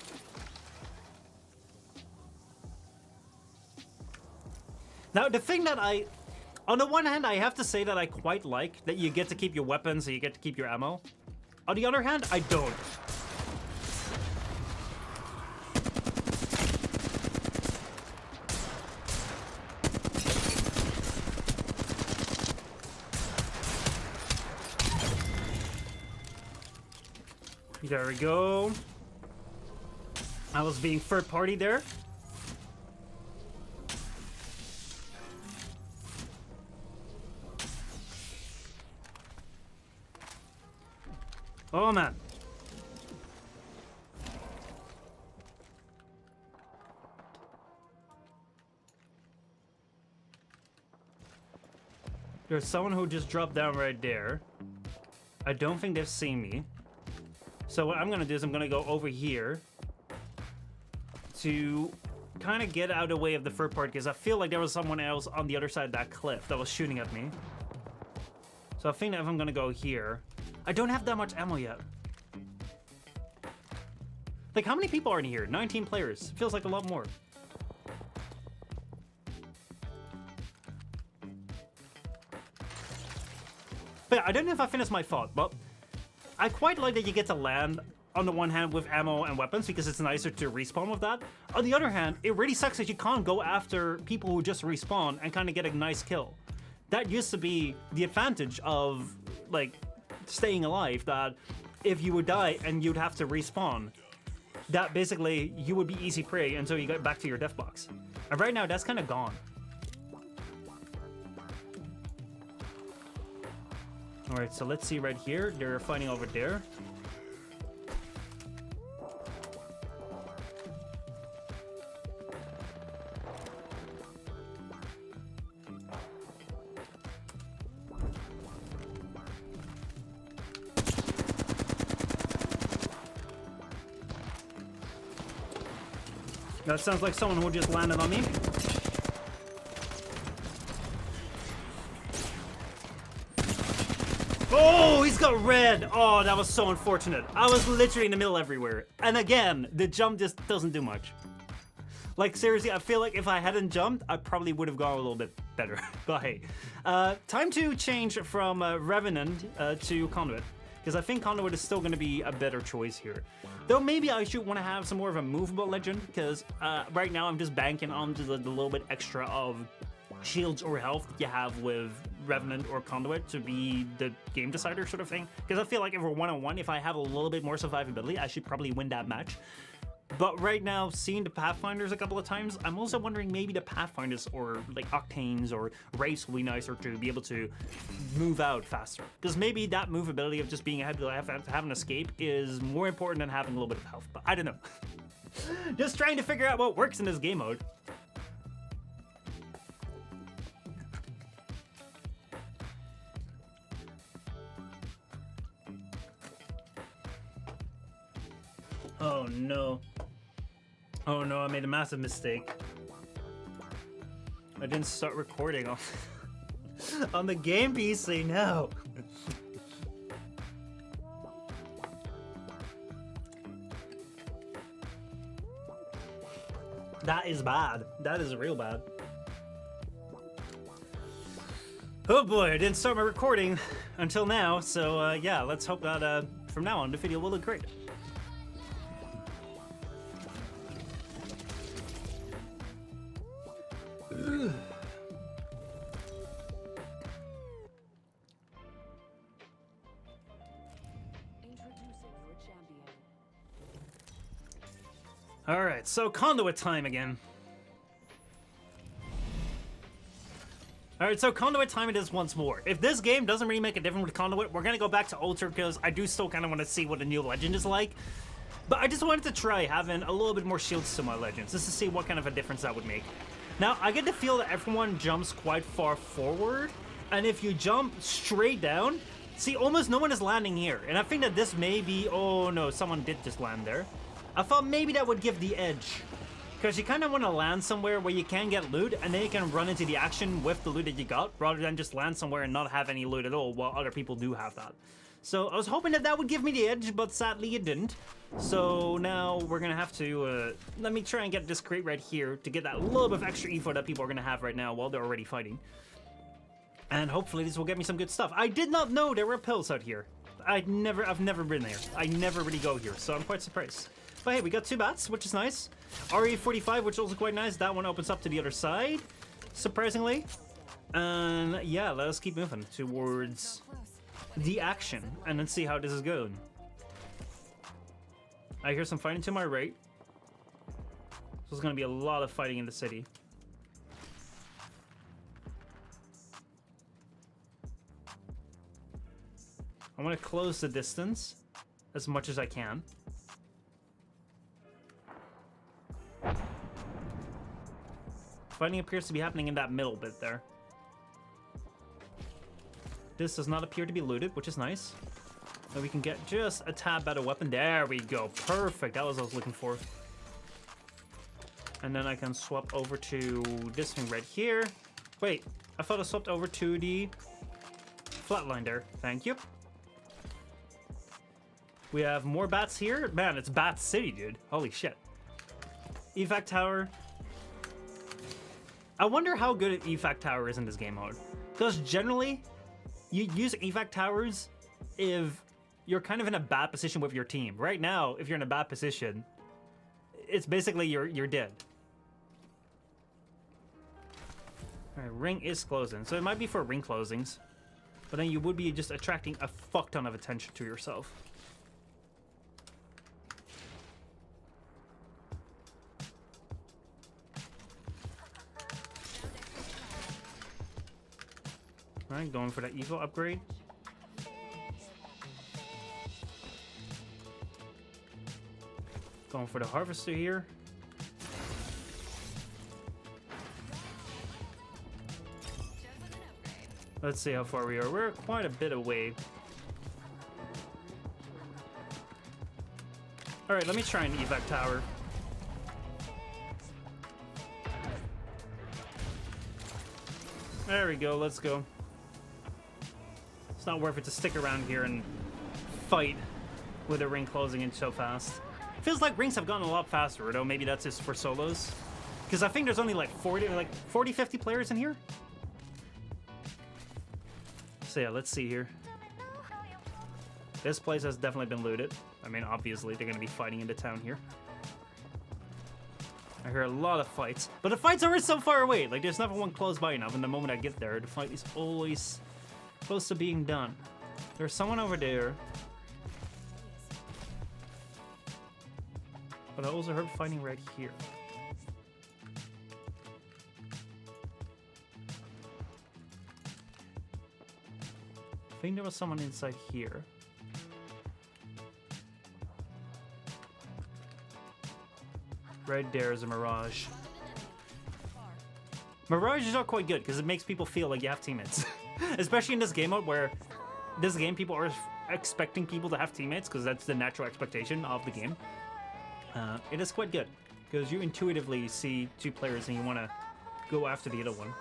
Now, the thing that on the one hand, I have to say that I quite like that you get to keep your weapons and you get to keep your ammo. On the other hand, I don't. There we go. I was being third party there. Oh man. There's someone who just dropped down right there. I don't think they've seen me. So what I'm gonna do is I'm gonna go over here to kind of get out of the way of the third party, because I feel like there was someone else on the other side of that cliff that was shooting at me. So I think that if I'm gonna go here, I don't have that much ammo yet. Like, how many people are in here? 19 players. Feels like a lot more. But yeah, I don't know if I finished my thought, but I quite like that you get to land on the one hand with ammo and weapons, because it's nicer to respawn with that. On the other hand, it really sucks that you can't go after people who just respawn and kind of get a nice kill. That used to be the advantage of, like, staying alive, that if you would die and you'd have to respawn, that basically you would be easy prey until you get back to your death box. And right now, that's kind of gone. Alright, so let's see right here. They're fighting over there. That sounds like someone who just landed on me. Oh, he's got red. Oh, that was so unfortunate. I was literally in the middle everywhere. And again, the jump just doesn't do much. Like, seriously, I feel like if I hadn't jumped, I probably would have gone a little bit better. But hey, time to change from Revenant to Conduit, because I think Conduit is still going to be a better choice here. Though maybe I should want to have some more of a movable legend, because right now I'm just banking on the little bit extra of shields or health you have with Revenant or Conduit to be the game decider sort of thing. Because I feel like if we're one-on-one, if I have a little bit more survivability, I should probably win that match. But right now, seeing the Pathfinders a couple of times, I'm also wondering maybe the Pathfinders or like Octanes or Wraiths will be nicer to be able to move out faster. Because maybe that movability of just being able to have an escape is more important than having a little bit of health. But I don't know. Just trying to figure out what works in this game mode. Oh no. Oh no, I made a massive mistake. I didn't start recording on, on the game PC, no. That is bad. That is real bad. Oh boy, I didn't start my recording until now, so yeah, let's hope that from now on the video will look great. Alright, so conduit time again. Alright, so conduit time it is once more. If this game doesn't really make a difference with conduit, we're gonna go back to Alter because I do still kind of want to see what a new legend is like. But I just wanted to try having a little bit more shields to my legends, just to see what kind of a difference that would make. Now, I get the feel that everyone jumps quite far forward, and if you jump straight down, see, almost no one is landing here. And I think that this may be... Oh no, someone did just land there. I thought maybe that would give the edge. Because you kind of want to land somewhere where you can get loot, and then you can run into the action with the loot that you got, rather than just land somewhere and not have any loot at all, while other people do have that. So I was hoping that that would give me the edge, but sadly it didn't. So now we're going to have to... let me try and get this crate right here to get that little bit of extra info that people are going to have right now while they're already fighting. And hopefully this will get me some good stuff. I did not know there were pills out here. I've never been there. I never really go here, so I'm quite surprised. But hey, we got 2 bats, which is nice. RE45, which is also quite nice. That one opens up to the other side, surprisingly. And yeah, let us keep moving towards the action and then see how this is going. I hear some fighting to my right. So there's going to be a lot of fighting in the city. I want to close the distance as much as I can. Fighting appears to be happening in that middle bit there. This does not appear to be looted, which is nice. So we can get just a tad better weapon. There we go. Perfect. That was what I was looking for. And then I can swap over to this thing right here. Wait, I thought I swapped over to the flatline there. Thank you. We have more bats here. Man, it's Bat City, dude. Holy shit. Evac Tower. I wonder how good an evac tower is in this game mode. Because generally, you use evac towers if you're kind of in a bad position with your team. Right now, if you're in a bad position, it's basically you're dead. Alright, ring is closing. So it might be for ring closings. But then you would be just attracting a fuck ton of attention to yourself. Alright, going for that Evo upgrade. Going for the harvester here. Let's see how far we are. We're quite a bit away. Alright, let me try an evac tower. There we go, let's go. It's not worth it to stick around here and fight with a ring closing in so fast. Feels like rings have gotten a lot faster, though maybe that's just for solos. Because I think there's only like 40, 50 players in here. So yeah, let's see here. This place has definitely been looted. I mean, obviously, they're going to be fighting in the town here. I hear a lot of fights. But the fights are so far away. Like, there's never one close by enough. And the moment I get there, the fight is always close to being done. There's someone over there. But I also heard fighting right here. I think there was someone inside here. Right there is a Mirage. Mirage is not quite good because it makes people feel like you have teammates. Especially in this game mode where this game people are expecting people to have teammates because that's the natural expectation of the game. It is quite good because you intuitively see 2 players and you want to go after the other one.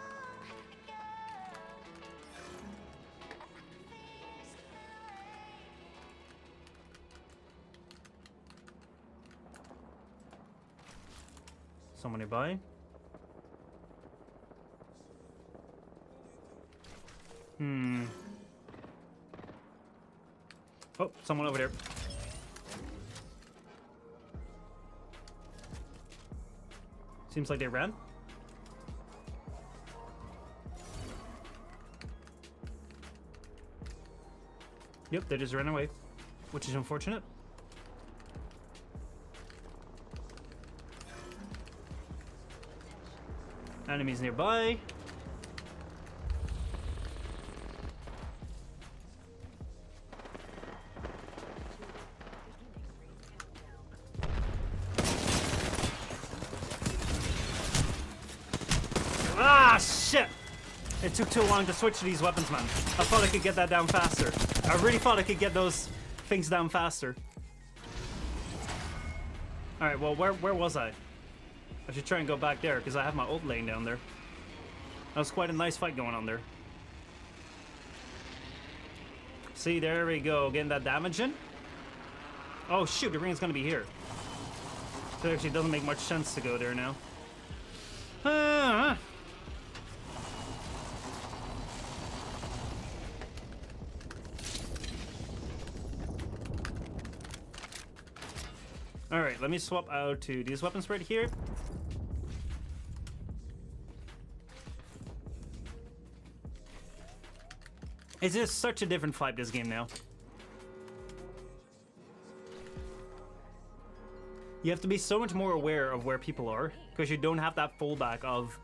Someone nearby. Oh, someone over there. Seems like they ran. Yep, they just ran away, which is unfortunate. Enemies nearby. Ah, shit! It took too long to switch to these weapons, man. I thought I could get that down faster. I really thought I could get those things down faster. Alright, well, where was I? I should try and go back there, because I have my ult laying down there. That was quite a nice fight going on there. See, there we go, getting that damage in. Oh shoot, the ring's gonna be here. So it actually doesn't make much sense to go there now. Alright, let me swap out to these weapons right here. It's just such a different fight this game now. You have to be so much more aware of where people are, because you don't have that fallback of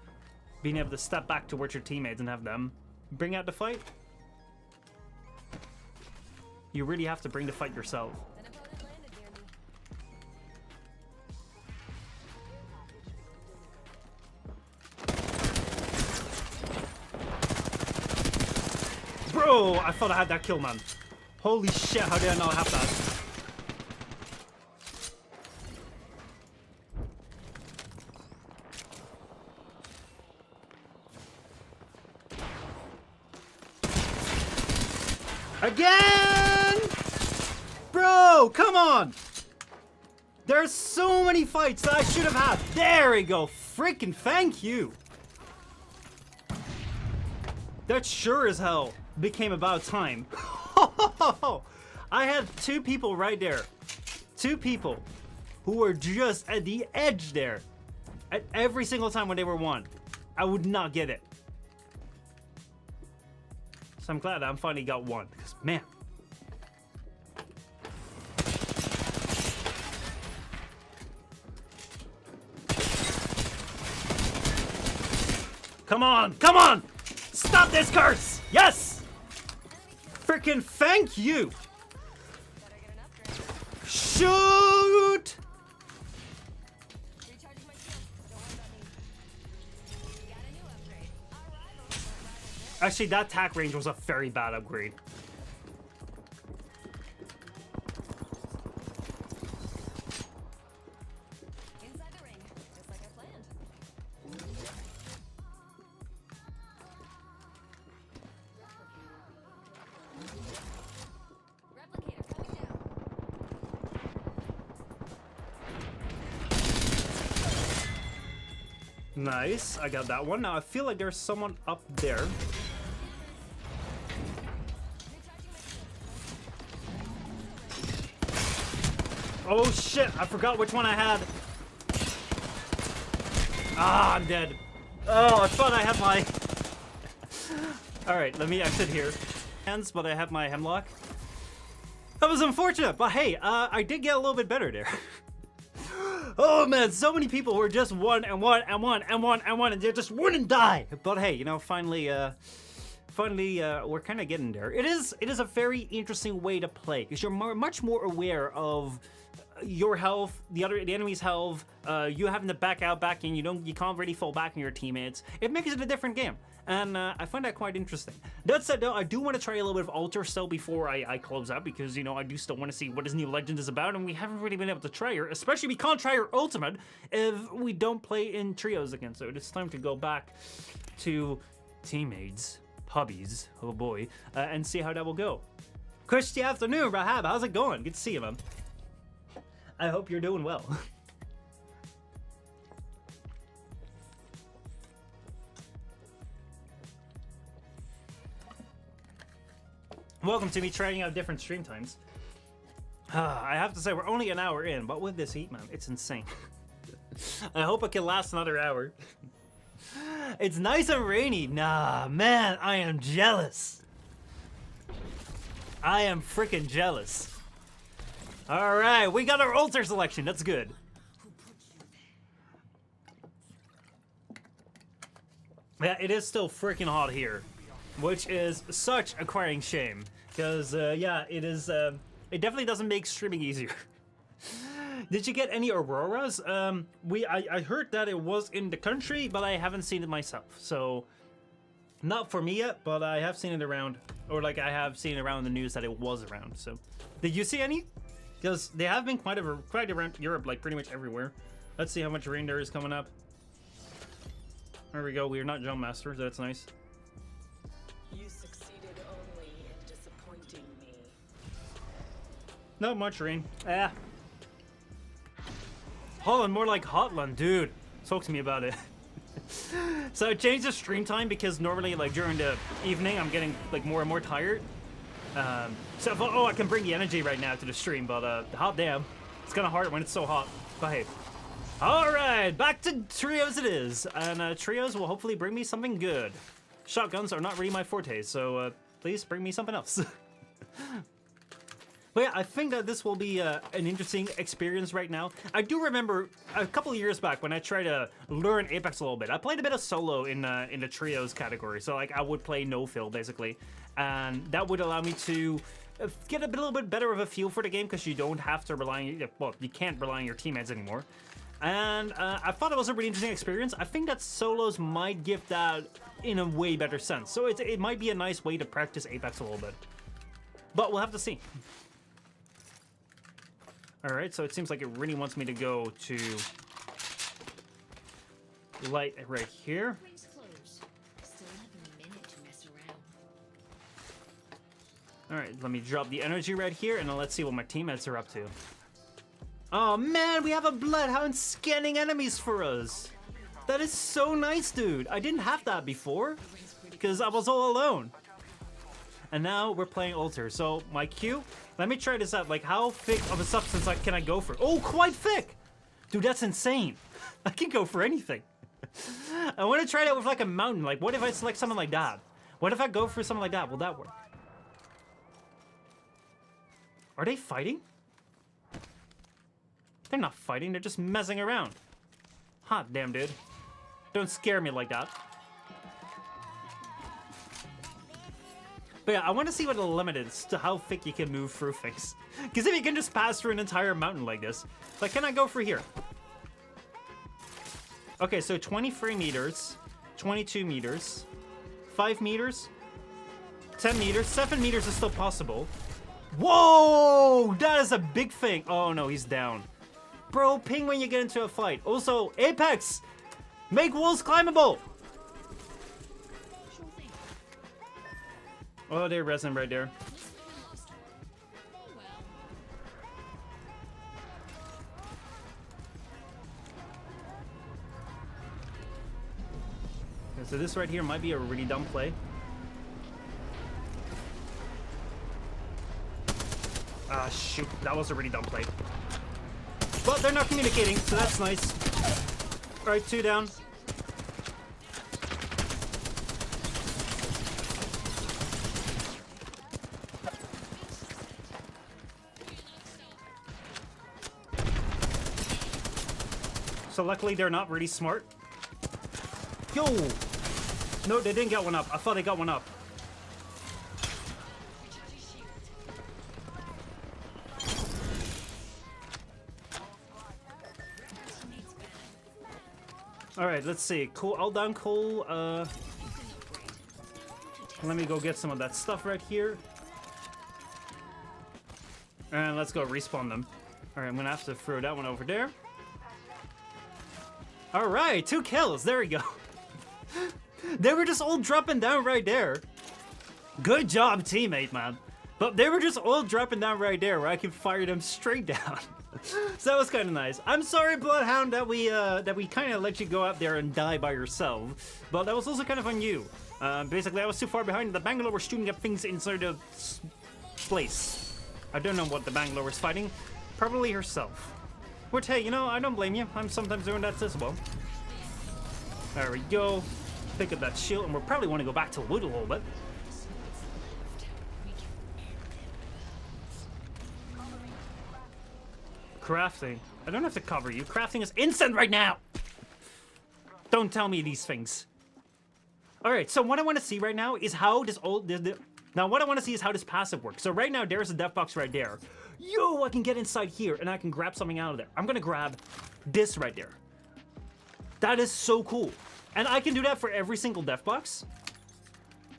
being able to step back towards your teammates and have them bring out the fight. You really have to bring the fight yourself. Bro, I thought I had that kill, man. Holy shit, how did I not have that? Again! Bro, come on! There's so many fights that I should have had. There we go. Freaking thank you. That sure as hell became about time. I had two people right there. Two people who were just at the edge there. At every single time when they were won. I would not get it. So I'm glad I finally got one, because man. Come on, come on! Stop this curse! Yes! Freaking thank you! Shoot! Actually, that attack range was a very bad upgrade. Inside the ring, just like I planned. Replicator coming down. Nice, I got that one. Now I feel like there's someone up there. Oh shit, I forgot which one I had. Ah, I'm dead. Oh, I thought I had my... Alright, let me exit here. Hands, but I have my hemlock. That was unfortunate, but hey, I did get a little bit better there. Oh man, so many people were just one and one and one and one and one and they just wouldn't die. But hey, you know, finally we're kind of getting there. It is a very interesting way to play because you're much more aware of your health, the enemy's health, you having to back in, you can't really fall back on your teammates. It makes it a different game, and I find that quite interesting. That said though, I do want to try a little bit of Alter still before I close out, because you know I do still want to see what this new legend is about, and we haven't really been able to try her, especially we can't try her ultimate if we don't play in trios again. So it's time to go back to teammates, hobbies, oh boy, and see how that will go. Christy afternoon, Rahab, how's it going? Good to see you, man. I hope you're doing well. Welcome to me trying out different stream times. I have to say, we're only an hour in, but with this heat, man, it's insane. I hope it can last another hour. It's nice and rainy. Nah, man, I am jealous. I am freaking jealous. All right, we got our altar selection. That's good. Yeah, it is still freaking hot here, which is such a crying shame. Because, yeah, it is, it definitely doesn't make streaming easier. Did you get any auroras? I heard that it was in the country, but I haven't seen it myself. So, not for me yet, but I have seen it around, or like I have seen around the news that it was around. So, did you see any? Because they have been quite around Europe, like pretty much everywhere. Let's see how much rain there is coming up. There we go. We are not jump masters. That's nice. You succeeded only in disappointing me. Not much rain. Holland, more like Hotland, dude. Talk to me about it. So I changed the stream time because normally, like during the evening, I'm getting like more and more tired. So I thought, oh, I can bring the energy right now to the stream, but hot damn, it's kind of hard when it's so hot. But hey. All right, back to trios it is, and trios will hopefully bring me something good. Shotguns are not really my forte, so please bring me something else. But yeah, I think that this will be an interesting experience right now. I do remember a couple of years back when I tried to learn Apex a little bit. I played a bit of solo in the trios category, so like I would play no fill basically, and that would allow me to get a little bit better of a feel for the game because you don't have to rely on, well, you can't rely on your teammates anymore. And I thought it was a really interesting experience. I think that solos might give that in a way better sense. So it might be a nice way to practice Apex a little bit. But we'll have to see. All right, so it seems like it really wants me to go to light right here. Rings closed. Still have a minute to mess around. All right, let me drop the energy right here, and then let's see what my teammates are up to. Oh man, we have a Bloodhound scanning enemies for us. That is so nice, dude. I didn't have that before because I was all alone. And now we're playing Alter. So my Q, let me try this out. Like, how thick of a substance can I go for? Oh, quite thick. Dude, that's insane. I can go for anything. I want to try that with like a mountain. Like, what if I select something like that? What if I go for something like that? Will that work? Are they fighting? They're not fighting, they're just messing around. Hot damn, dude. Don't scare me like that. But yeah, I want to see what the limit is to how thick you can move through things. Because if you can just pass through an entire mountain like this, like, can I go for here? Okay, so 23 meters, 22 meters, 5 meters, 10 meters, 7 meters is still possible. Whoa! That is a big thing. Oh no, he's down. Bro, ping when you get into a fight. Also, Apex! Make walls climbable! Sure thing. Oh, they're resin right there. Oh well. Okay, so this right here might be a really dumb play. Ah, shoot. That was a really dumb play. But they're not communicating, so that's nice. Alright, 2 down. So luckily they're not really smart. Yo! No, they didn't get one up. I thought they got one up. Alright, let's see. Cool. All down cool. Let me go get some of that stuff right here. And let's go respawn them. Alright, I'm gonna have to throw that one over there. Alright, 2 kills. There we go. They were just all dropping down right there. Good job, teammate, man. But they were just all dropping down right there where I can fire them straight down. So that was kind of nice. I'm sorry, Bloodhound, that we kind of let you go out there and die by yourself. But that was also kind of on you. Basically, I was too far behind. The Bangalore were shooting up things inside the place. I don't know what the Bangalore was fighting. Probably herself. Which, hey, you know, I don't blame you. I'm sometimes doing that as well. There we go. Pick up that shield, and we'll probably want to go back to wood a little bit. Crafting. I don't have to cover you. Crafting is instant right now! Don't tell me these things. All right, so what I want to see right now is how this now what I want to see is how this passive works. So right now there's a death box right there. Yo, I can get inside here and I can grab something out of there. I'm gonna grab this right there. That is so cool. And I can do that for every single death box.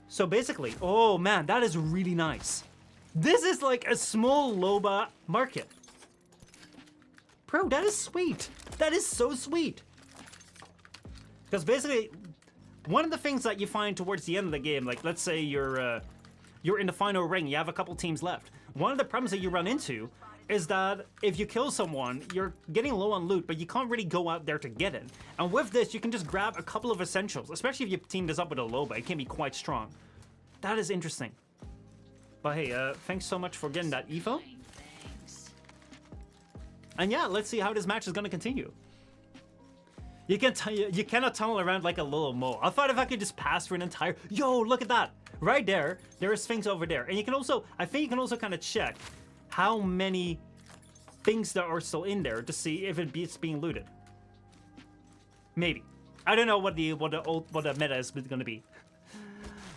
So basically, oh man, that is really nice. This is like a small Loba market. Bro, that is sweet. That is so sweet. Because basically, one of the things that you find towards the end of the game, like let's say you're in the final ring, you have a couple teams left. One of the problems that you run into is that if you kill someone, you're getting low on loot, but you can't really go out there to get it. And with this, you can just grab a couple of essentials, especially if you team this up with a Loba. It can be quite strong. That is interesting. But hey, thanks so much for getting that Evo. Thanks. And yeah, let's see how this match is gonna continue. You cannot tunnel around like a little mole. I thought if I could just pass for an entire... Yo, look at that. Right there, there are things over there. And you can also, I think you can also kind of check how many things that are still in there to see if it's being looted. Maybe. I don't know what the meta is going to be.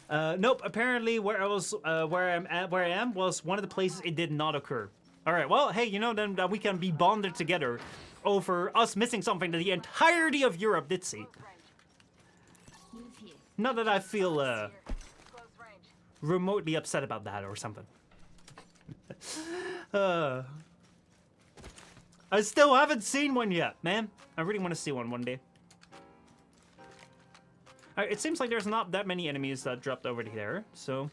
Nope. Apparently, where I am was one of the places it did not occur. All right. Well, hey, you know then that we can be bonded together over us missing something that the entirety of Europe did see. Move here. Not that I feel remotely upset about that or something. I still haven't seen one yet, man. I really want to see one day. Alright, it seems like there's not that many enemies that dropped over there, so...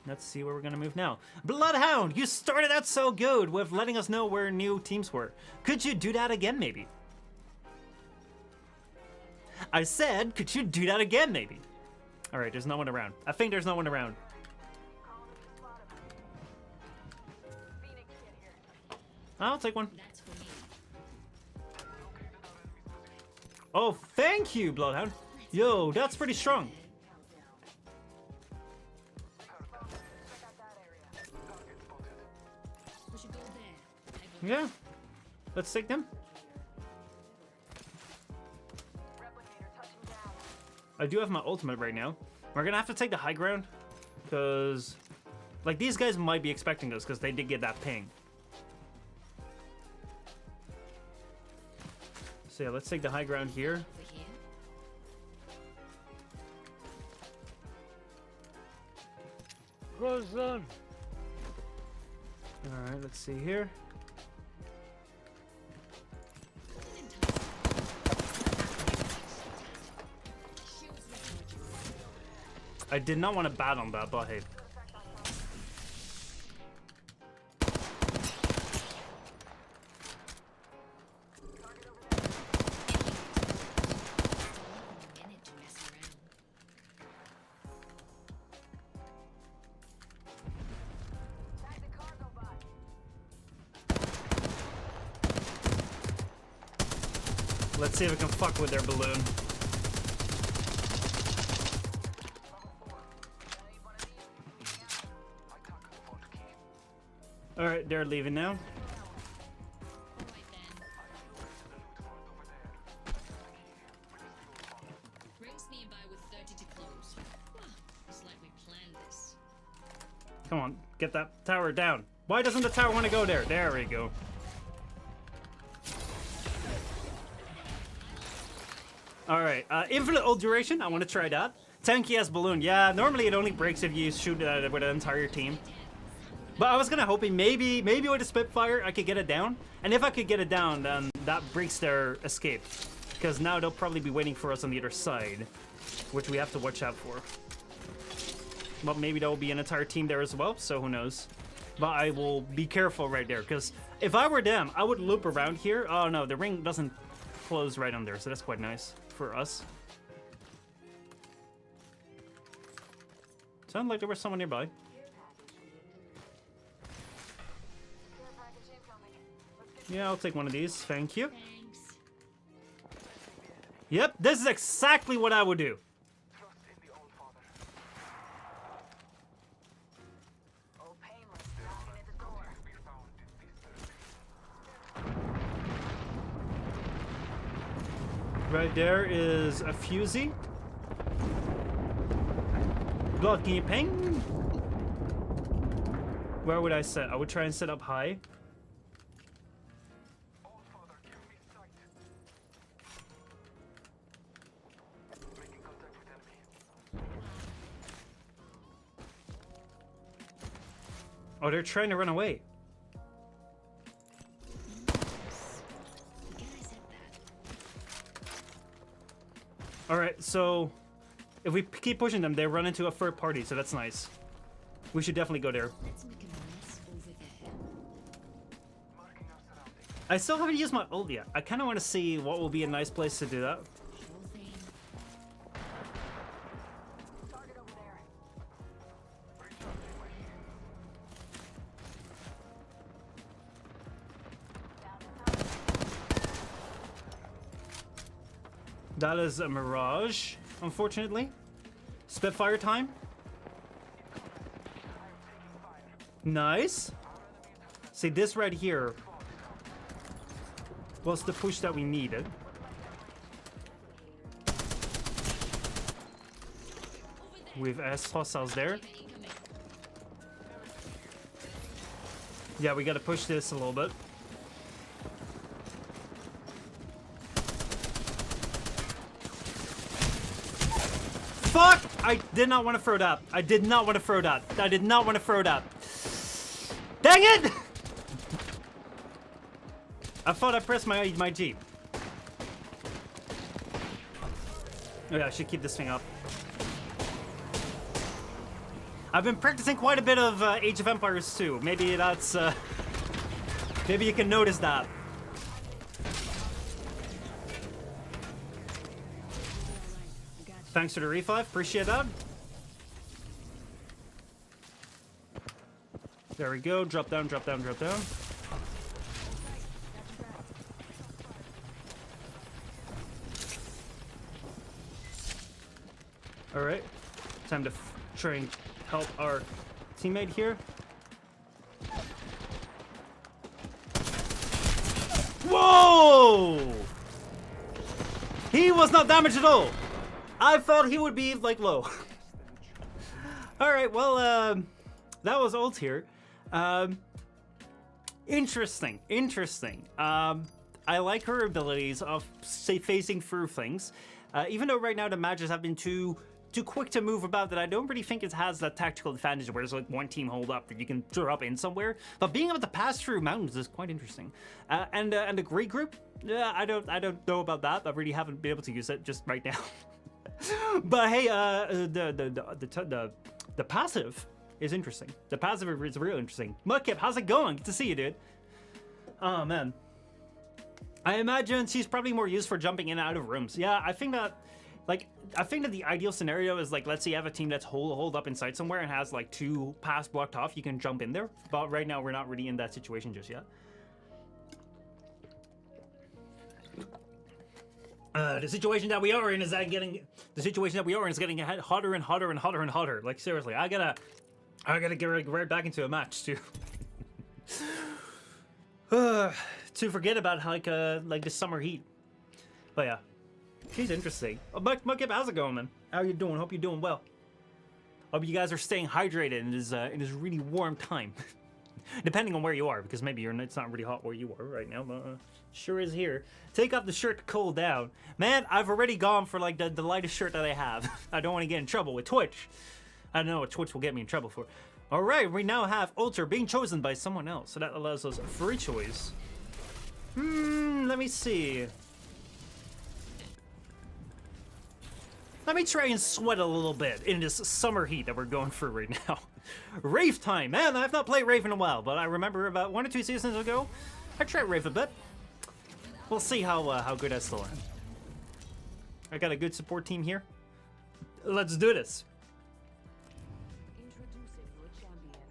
Let's see where we're gonna move now. Bloodhound, you started out so good with letting us know where new teams were. Could you do that again, maybe? I said, could you do that again, maybe? Alright, there's no one around. I think there's no one around. I'll take one. That's for me. Oh, thank you, Bloodhound. Yo, that's pretty strong. We should go there. Yeah. Let's take them. I do have my ultimate right now. We're gonna have to take the high ground, because, like, these guys might be expecting us, because they did get that ping. So yeah, let's take the high ground here. Over here. Goes on. Alright, let's see here. I did not want to bat on that, but hey. Minute to mess around. Let's see if we can fuck with their balloon. Alright, they're leaving now. Right then. Rings nearby with 30 to close. Wow, it's like we planned this. Come on, get that tower down. Why doesn't the tower want to go there? There we go. Alright, infinite ult duration. I want to try that. Tanky as balloon. Yeah, normally it only breaks if you shoot it with an entire team. But I was kind of hoping maybe with a Spitfire I could get it down. And if I could get it down, then that breaks their escape. Because now they'll probably be waiting for us on the other side, which we have to watch out for. But maybe there will be an entire team there as well, so who knows. But I will be careful right there, because if I were them, I would loop around here. Oh no, the ring doesn't close right on there, so that's quite nice for us. Sounded like there was someone nearby. Yeah, I'll take one of these. Thank you. Thanks. Yep, this is exactly what I would do. Right there is a Fusey. Blood, can you ping? Where would I set? I would try and set up high. Oh, they're trying to run away. Alright, so if we keep pushing them, they run into a third party, so that's nice. We should definitely go there. Let's make a mess over there. I still haven't used my ult yet. I kind of want to see what will be a nice place to do that. Sure thing. That is a Mirage, unfortunately. Spitfire time. Nice. See, this right here was the push that we needed. We've S hostiles there. Yeah, we gotta push this a little bit. Fuck! I did not want to throw that. I did not want to throw that. I did not want to throw that. Dang it! I thought I pressed my G. Oh yeah, I should keep this thing up. I've been practicing quite a bit of Age of Empires too. Maybe that's maybe you can notice that. Thanks for the revive, appreciate that. There we go, drop down, drop down, drop down. Alright, time to try and help our teammate here. Whoa! He was not damaged at all. I thought he would be like low. Alright, well, that was ult here. Interesting. I like her abilities of, say, phasing through things. Even though right now the matches have been too quick to move about, that I don't really think it has that tactical advantage where there's like one team hold up that you can drop in somewhere. But being able to pass through mountains is quite interesting. And the great group, yeah, I don't know about that. I really haven't been able to use it just right now. But hey, the passive is interesting. The passive is real interesting. Mudkip, how's it going? Good to see you, dude. Oh man, I imagine she's probably more used for jumping in and out of rooms. Yeah, I think that the ideal scenario is like, let's say you have a team that's holed up inside somewhere and has like 2 paths blocked off. You can jump in there. But right now we're not really in that situation just yet. The situation that we are in is getting hotter and hotter and hotter and hotter. Like seriously, I gotta get right back into a match too. To forget about like the summer heat. But yeah, she's interesting. Oh, Mudkip, how's it going, man? How you doing? Hope you're doing well. Hope you guys are staying hydrated in this really warm time. Depending on where you are, because maybe it's not really hot where you are right now, but sure is here. Take off the shirt to cool down. Man, I've already gone for like the lightest shirt that I have. I don't want to get in trouble with Twitch. I don't know what Twitch will get me in trouble for. Alright, we now have Ultra being chosen by someone else, so that allows us free choice. Let me see. Let me try and sweat a little bit in this summer heat that we're going through right now. Rave time! Man, I've not played Rave in a while, but I remember about 1 or 2 seasons ago, I tried Rave a bit. We'll see how good I still am. I got a good support team here. Let's do this. Introducing your champion.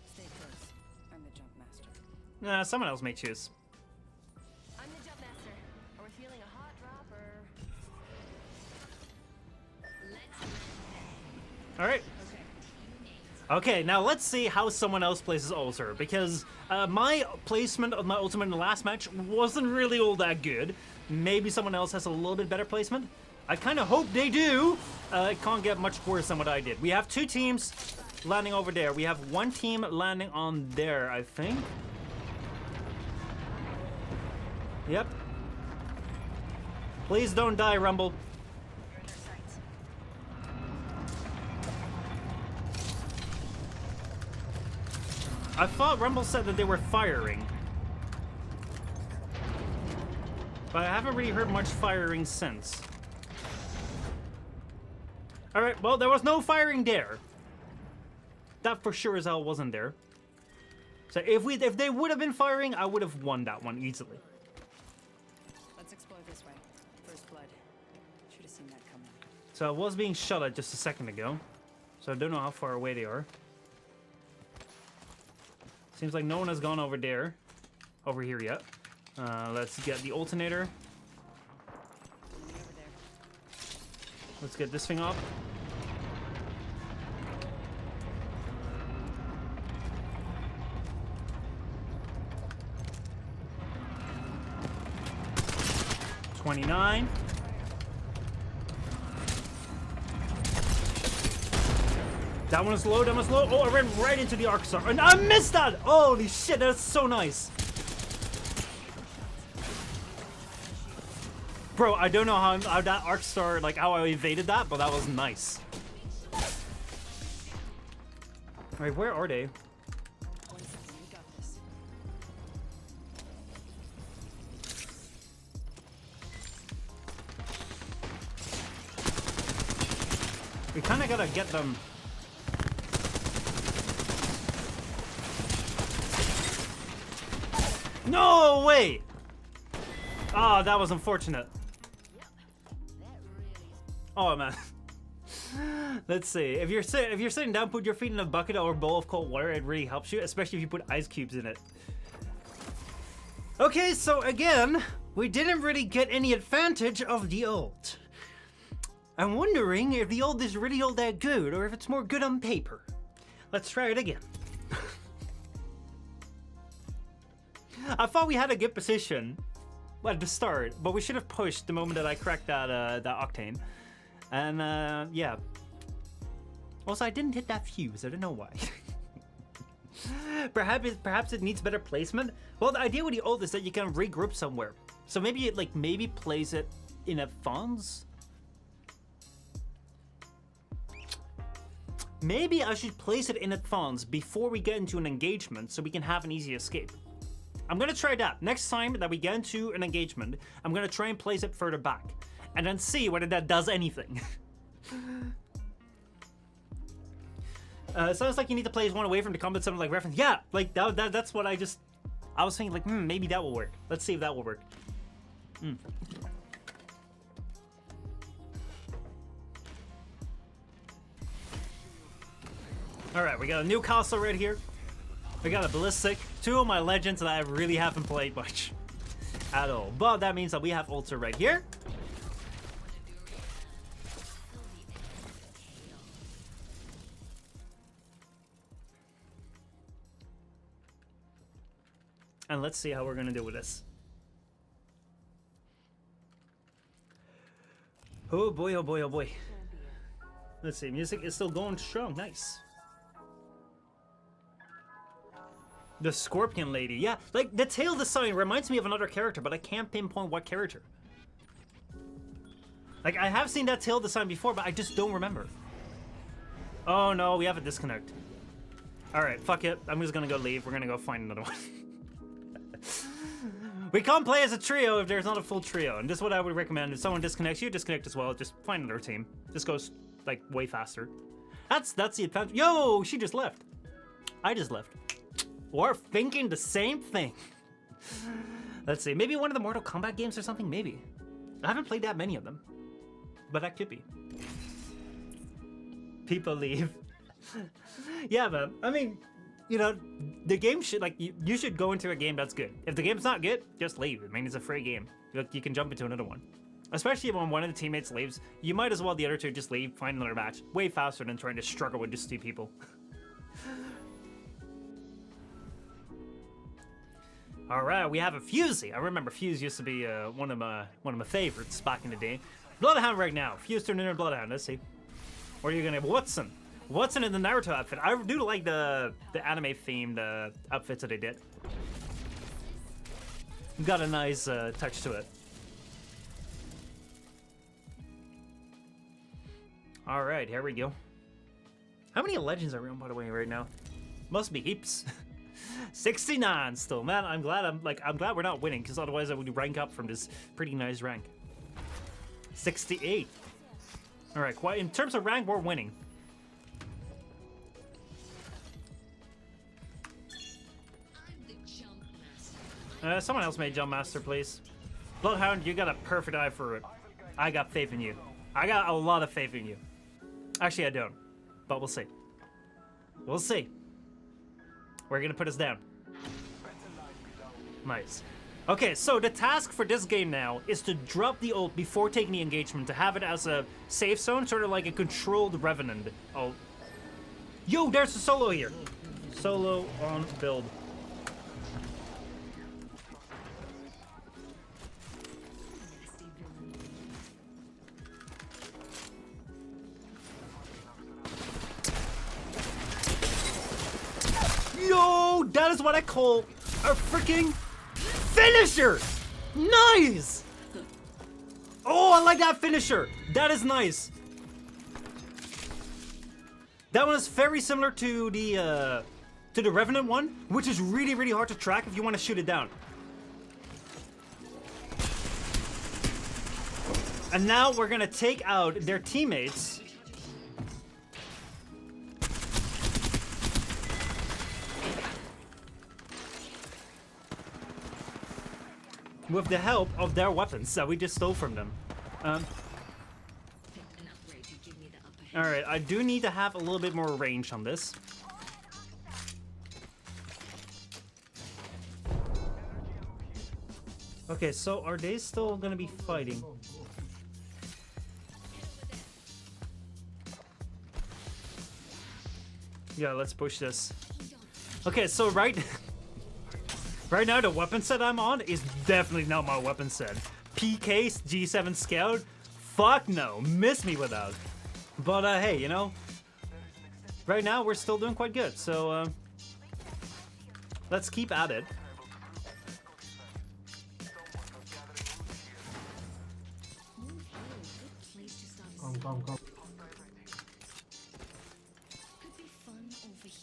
Stay close. I'm the jump master. Nah, someone else may choose. I'm the jump master. Are we feeling a hot drop or? Alright. Okay, now let's see how someone else places Ulcer, because my placement of my ultimate in the last match wasn't really all that good. Maybe someone else has a little bit better placement. I kind of hope they do. It can't get much worse than what I did. We have 2 teams landing over there. We have 1 team landing on there, I think. Yep. Please don't die, Rumble. I thought Rumble said that they were firing. But I haven't really heard much firing since. Alright, well, there was no firing there. That for sure as hell wasn't there. So if they would have been firing, I would have won that one easily. Let's explore this way. First blood. Should have seen that coming. So I was being shot at just a second ago. So I don't know how far away they are. Seems like no one has gone over here yet. Let's get the alternator. Let's get this thing up. $29. That one is low, that one's low. Oh, I ran right into the arc star. And I missed that! Holy shit, that's so nice. Bro, I don't know how that arc star, like how I evaded that, but that was nice. Alright, where are they? 1 second, we got this. We kind of gotta get them. No way! Oh, that was unfortunate. Oh man. Let's see. If you're sitting down, put your feet in a bucket or a bowl of cold water. It really helps you, especially if you put ice cubes in it. Okay, so again, we didn't really get any advantage of the ult. I'm wondering if the ult is really all that good, or if it's more good on paper. Let's try it again. I thought we had a good position at the start, but we should have pushed the moment that I cracked that octane. And yeah. Also, I didn't hit that fuse. I don't know why. Perhaps it needs better placement. Well, the idea with the ult is that you can regroup somewhere. So maybe it maybe place it in advance. Maybe I should place it in advance before we get into an engagement so we can have an easy escape. I'm gonna try that. Next time that we get into an engagement, I'm gonna try and place it further back. And then see whether that does anything. Sounds like you need to place one away from the combat zone like reference. Yeah, like that's what I was thinking like, maybe that will work. Let's see if that will work. Alright, we got a new castle right here. We got a ballistic. 2 of my legends that I really haven't played much at all. But that means that we have Ulcer right here. And let's see how we're gonna do with this. Oh boy, oh boy, oh boy. Let's see, music is still going strong, nice. The Scorpion Lady, yeah, like the tail design reminds me of another character, but I can't pinpoint what character. Like, I have seen that tail design before, but I just don't remember. Oh no, we have a disconnect. Alright, fuck it, I'm just gonna go leave, we're gonna go find another one. We can't play as a trio if there's not a full trio, and this is what I would recommend. If someone disconnects, you disconnect as well, just find another team. This goes, like, way faster. That's the advantage. Yo, she just left. I just left. We're thinking the same thing. Let's see, maybe one of the Mortal Kombat games or something, maybe. I haven't played that many of them, but that could be. People leave. Yeah, but, I mean, you know, the game should, like, you should go into a game that's good. If the game's not good, just leave. I mean, it's a free game. You can jump into another one. Especially when one of the teammates leaves, you might as well the other two just leave, find another match. Way faster than trying to struggle with just 2 people. All right, we have a Fusey. I remember Fuse used to be one of my favorites back in the day. Bloodhound right now. Fuse turned into Bloodhound. Let's see. Or are you gonna have Watson? Watson in the Naruto outfit. I do like the anime themed outfits that they did. Got a nice touch to it. All right, here we go. How many legends are we on, by the way, right now? Must be heaps. 69 still, man. I'm glad we're not winning, because otherwise I would rank up from this pretty nice rank. 68. All right, quite in terms of rank, we're winning. I'm the jump master. Someone else may jump master, please. Bloodhound, you got a perfect eye for it. I got faith in you. I got a lot of faith in you. Actually, I don't, but we'll see. We'll see. We're gonna put us down. Nice. Okay, so the task for this game now is to drop the ult before taking the engagement, to have it as a safe zone, sort of like a controlled Revenant ult. Yo, there's a solo here. Solo on build. Yo, that is what I call a freaking finisher! Nice! Oh, I like that finisher. That is nice. That one is very similar to the Revenant one, which is really, really hard to track if you want to shoot it down. And now we're gonna take out their teammates. With the help of their weapons that we just stole from them. An upgrade to give me the upper hand. Alright, I do need to have a little bit more range on this. Okay, so are they still gonna be fighting? Yeah, let's push this. Okay, so right now the weapon set I'm on is definitely not my weapon set. PK G7 Scout? Fuck no, miss me with that. But hey, you know, right now we're still doing quite good, so let's keep at it. Come. Could be fun over here.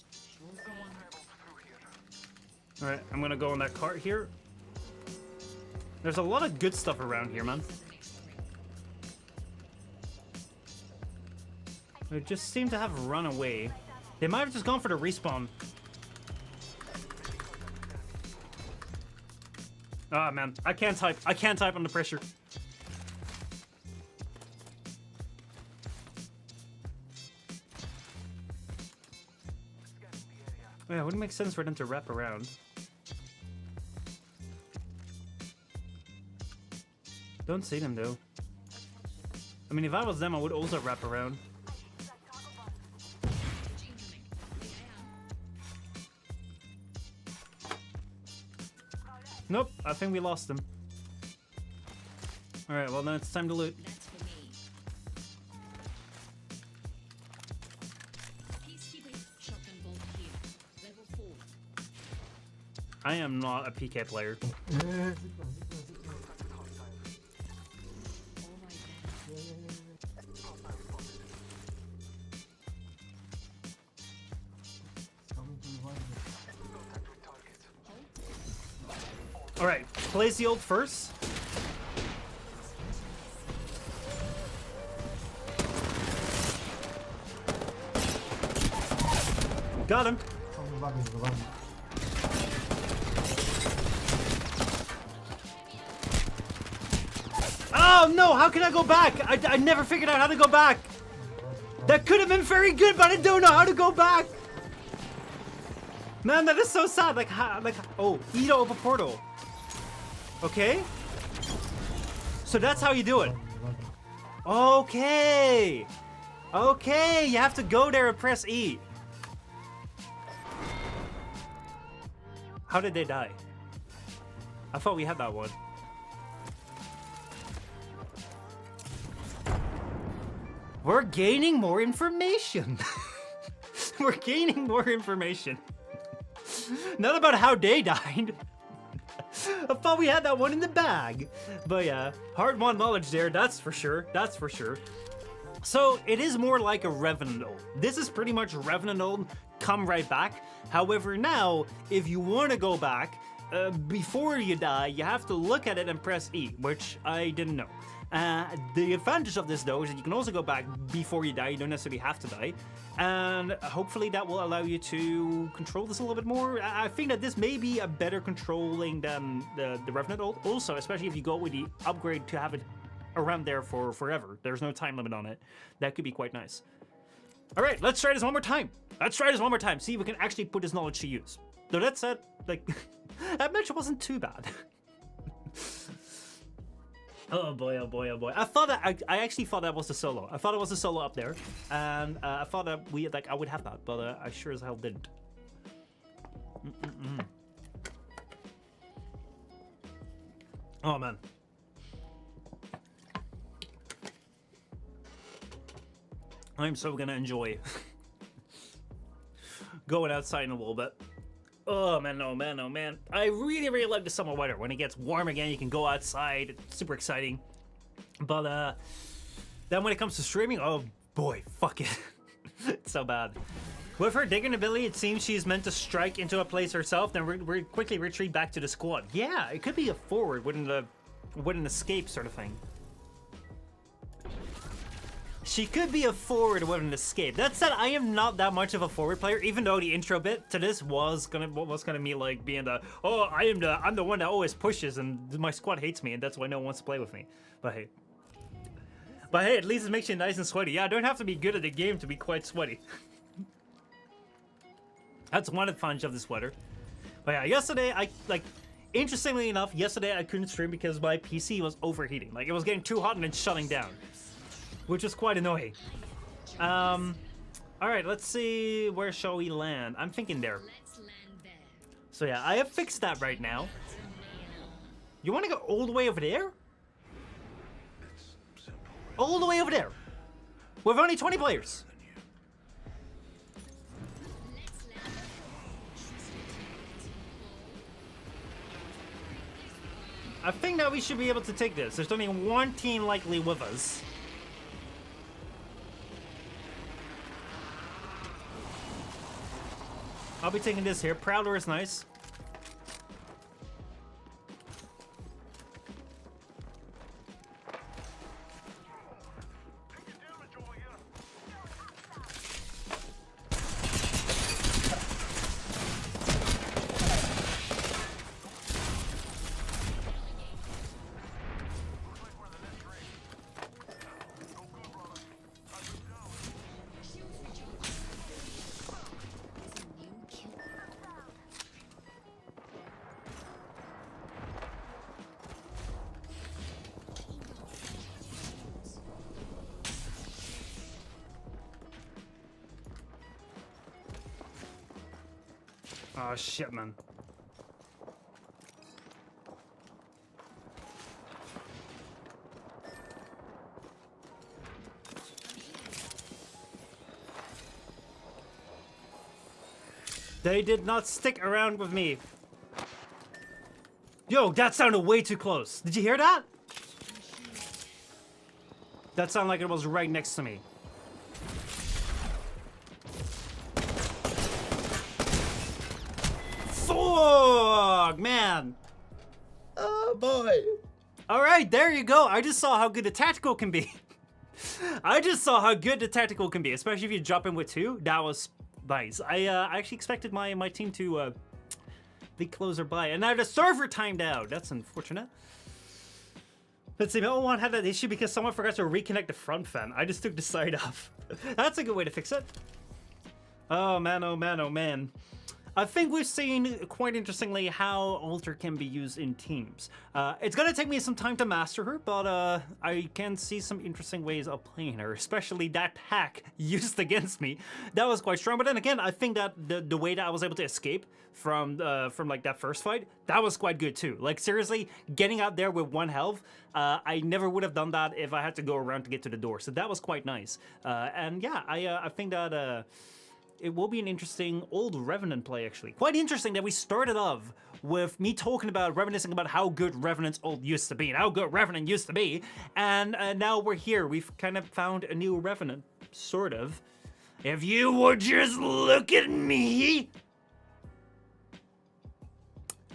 Alright, I'm gonna go on that cart here. There's a lot of good stuff around here, man. They just seem to have run away. They might have just gone for the respawn. Ah, man. I can't type. I can't type under pressure. Yeah, it wouldn't make sense for them to wrap around. Don't see them, though. I mean, if I was them, I would also wrap around. Nope, I think we lost them. Alright, well, then it's time to loot. That's for me. Peacekeeping shotgun bolt here. Level 4. I am not a PK player. All right then. Alright, place the ult first. Got him. Oh no, how can I go back? I never figured out how to go back. That could have been very good, but I don't know how to go back. Man, that is so sad. Oh, eat over portal. Okay. So that's how you do it. Okay. Okay, you have to go there and press E. How did they die? I thought we had that one. We're gaining more information. We're gaining more information. Not about how they died. I thought we had that one in the bag. But yeah, hard-won knowledge there, that's for sure. That's for sure. So it is more like a Revenant Old. This is pretty much Revenant Old, come right back. However, now, if you want to go back, before you die, you have to look at it and press E, which I didn't know. The advantage of this, though, is that you can also go back before you die. You don't necessarily have to die. And hopefully that will allow you to control this a little bit more. I think that this may be a better controlling than the Revenant Old. Also, especially if you go with the upgrade to have it around there for forever. There's no time limit on it. That could be quite nice. All right, let's try this one more time. Let's try this one more time. See if we can actually put this knowledge to use. So that said, like, that match wasn't too bad. Oh boy, oh boy, oh boy. I actually thought that was the solo. I thought it was the solo up there. And I thought that I would have that, but I sure as hell didn't. Oh man. I'm so gonna enjoy going outside in a little bit. Oh man, oh man, oh man. I really, really like the summer weather. When it gets warm again, you can go outside. It's super exciting. But then when it comes to streaming, oh boy, fuck it. It's so bad. With her digging ability, it seems she's meant to strike into a place herself, then we quickly retreat back to the squad. Yeah, it could be a forward with an escape sort of thing. She could be a forward with an escape. That said, I am not that much of a forward player, even though the intro bit to this was gonna be like being the, oh, I'm the one that always pushes and my squad hates me and that's why no one wants to play with me. But hey, at least it makes you nice and sweaty. Yeah, I don't have to be good at the game to be quite sweaty. That's one advantage of this weather. But yeah, yesterday interestingly enough, yesterday I couldn't stream because my PC was overheating. Like it was getting too hot and then shutting down, which was quite annoying. All right, let's see, where shall we land? I'm thinking there. So yeah, I have fixed that right now. You want to go all the way over there? All the way over there. With only 20 players. I think that we should be able to take this. There's only one team likely with us. I'll be taking this here. Prowler is nice. Oh shit, man. They did not stick around with me. Yo, that sounded way too close. Did you hear that? That sounded like it was right next to me. Fuck, man. Oh boy. All right, there you go. I just saw how good the tactical can be. I just saw how good the tactical can be, especially if you drop in with two. That was nice. I actually expected my team to be closer by, and now the server timed out. That's unfortunate. Let's see, Metal One had that issue because someone forgot to reconnect the front fan. I just took the side off. That's a good way to fix it. Oh man, oh man, oh man. I think we've seen quite interestingly how Alter can be used in teams. It's gonna take me some time to master her, but I can see some interesting ways of playing her, especially that hack used against me. That was quite strong. But then again, I think that the way that I was able to escape from like that first fight, that was quite good too. Like seriously, getting out there with 1 health, I never would have done that if I had to go around to get to the door. So that was quite nice. And yeah, I think that. It will be an interesting old Revenant play, actually. Quite interesting that we started off with me talking about, reminiscing about how good Revenant's old used to be and how good Revenant used to be. And now we're here. We've kind of found a new Revenant, sort of. If you would just look at me.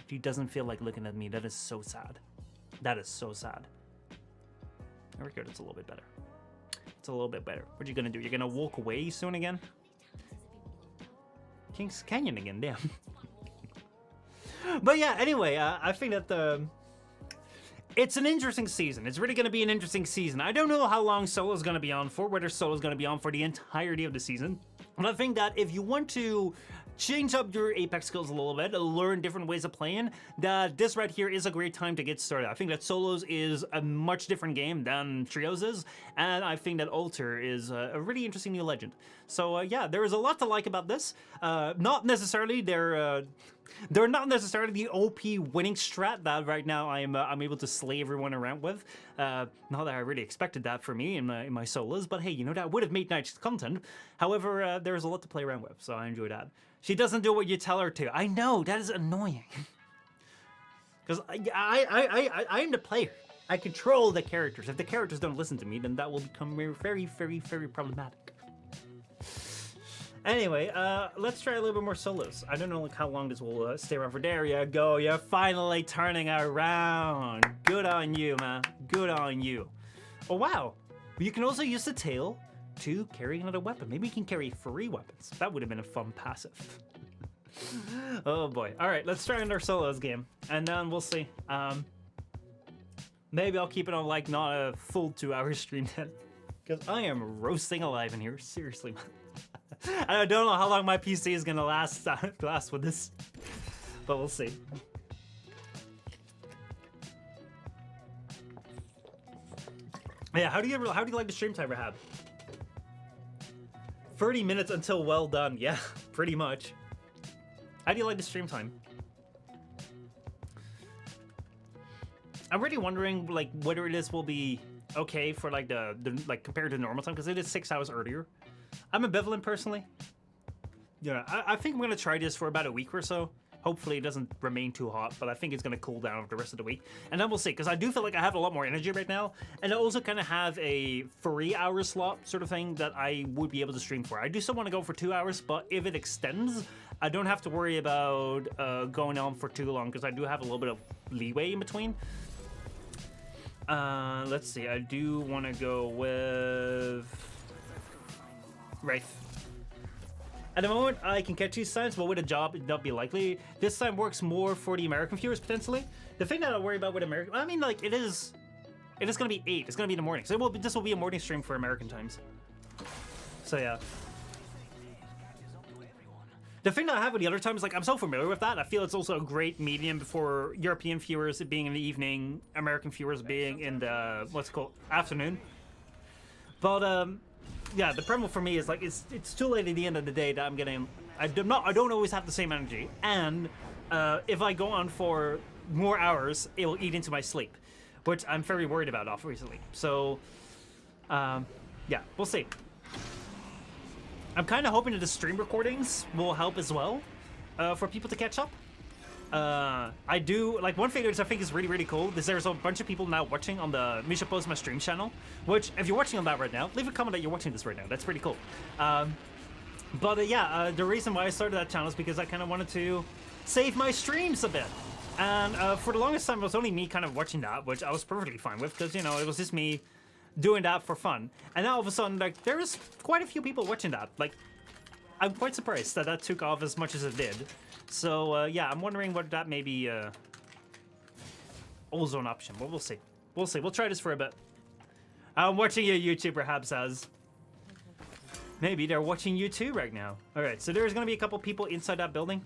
He doesn't feel like looking at me. That is so sad. That is so sad. There we go. That's a little bit better. It's a little bit better. What are you gonna do? You're gonna walk away soon again? King's Canyon again, damn. But yeah, anyway, I think that it's an interesting season. It's really going to be an interesting season. I don't know how long Solo's going to be on for, whether Solo's going to be on for the entirety of the season. But I think that if you want to change up your Apex skills a little bit, learn different ways of playing, that this right here is a great time to get started. I think that Solos is a much different game than Trios is, and I think that Alter is a really interesting new legend. So yeah, there is a lot to like about this. Not necessarily they're not necessarily the OP winning strat that right now I'm able to slay everyone around with. Not that I really expected that for me in my solos, but hey, you know, that would have made nice content. However, there's a lot to play around with, so I enjoy that. She doesn't do what you tell her to. I know, that is annoying. Because I am the player. I control the characters. If the characters don't listen to me, then that will become very, very, very problematic. Anyway, let's try a little bit more solos. I don't know how long this will stay around for. There you go. You're finally turning around. Good on you, man. Good on you. Oh, wow. You can also use the tail to carry another weapon. Maybe you can carry 3 weapons. That would have been a fun passive. Oh, boy. All right, let's try another solos game. And then we'll see. Maybe I'll keep it on, like, not a full 2-hour stream then. Because I am roasting alive in here. Seriously, man. I don't know how long my PC is gonna last with this, but we'll see. Yeah, how do you like the stream time, Rahab? 30 minutes until well done. Yeah, pretty much. How do you like the stream time? I'm really wondering like whether this will be okay for like the like compared to normal time because it is 6 hours earlier. I'm ambivalent personally. Yeah, I think I'm gonna try this for about a week or so. Hopefully it doesn't remain too hot, but I think it's gonna cool down over the rest of the week. And then we'll see, because I do feel like I have a lot more energy right now. And I also kind of have a 3-hour slot sort of thing that I would be able to stream for. I do still want to go for 2 hours, but if it extends, I don't have to worry about going on for too long, because I do have a little bit of leeway in between. Let's see, I do want to go with Wraith. At the moment, I can catch these signs, but with a job, it'd not be likely. This time works more for the American viewers, potentially. The thing that I worry about with American... I mean, like, it is going to be 8. It's going to be in the morning. So this will be a morning stream for American times. So, yeah. The thing that I have with the other times is, like, I'm so familiar with that. I feel it's also a great medium for European viewers being in the evening, American viewers being in the, what's it called, afternoon. But, yeah, the problem for me is like it's too late at the end of the day that I'm getting. I don't always have the same energy, and if I go on for more hours, it will eat into my sleep, which I'm very worried about obviously. So, yeah, we'll see. I'm kind of hoping that the stream recordings will help as well for people to catch up. I do like one thing which I think is really, really cool is there's a bunch of people now watching on the Misha Postma stream channel, which if you're watching on that right now, leave a comment that you're watching this right now. That's pretty cool. But yeah, the reason why I started that channel is because I kind of wanted to save my streams a bit. And for the longest time, it was only me kind of watching that, which I was perfectly fine with because, you know, it was just me doing that for fun. And now all of a sudden, like, there's quite a few people watching that. Like, I'm quite surprised that that took off as much as it did. So, yeah, I'm wondering whether that may be also an option, but we'll see. We'll see. We'll try this for a bit. I'm watching a YouTuber, Hab says. Maybe they're watching you too right now. All right, so there's going to be a couple people inside that building.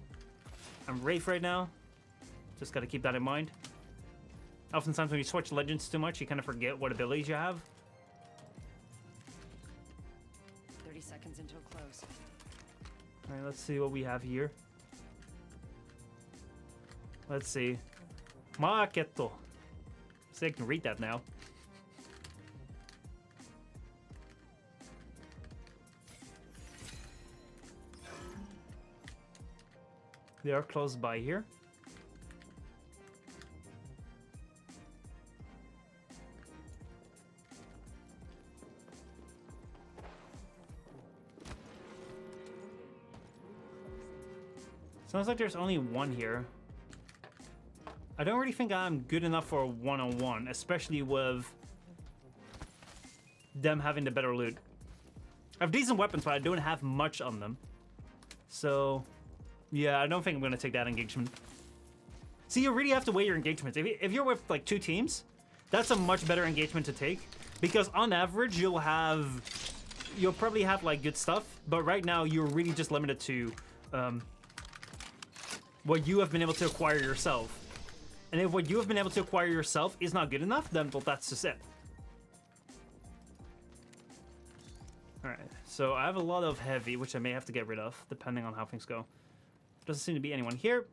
I'm Wraith right now. Just gotta keep that in mind. Oftentimes when you switch legends too much, you kind of forget what abilities you have. 30 seconds until close. Alright, let's see what we have here. Let's see. Maketo. See, I can read that now. They are close by here. Sounds like there's only one here. I don't really think I'm good enough for a one-on-one, especially with them having the better loot. I have decent weapons, but I don't have much on them. So, yeah, I don't think I'm going to take that engagement. See, you really have to weigh your engagements. If you're with, like, 2 teams, that's a much better engagement to take. Because on average, you'll probably have, like, good stuff. But right now, you're really just limited to what you have been able to acquire yourself. And if what you have been able to acquire yourself is not good enough, then well, that's just it. Alright, so I have a lot of heavy, which I may have to get rid of, depending on how things go. Doesn't seem to be anyone here.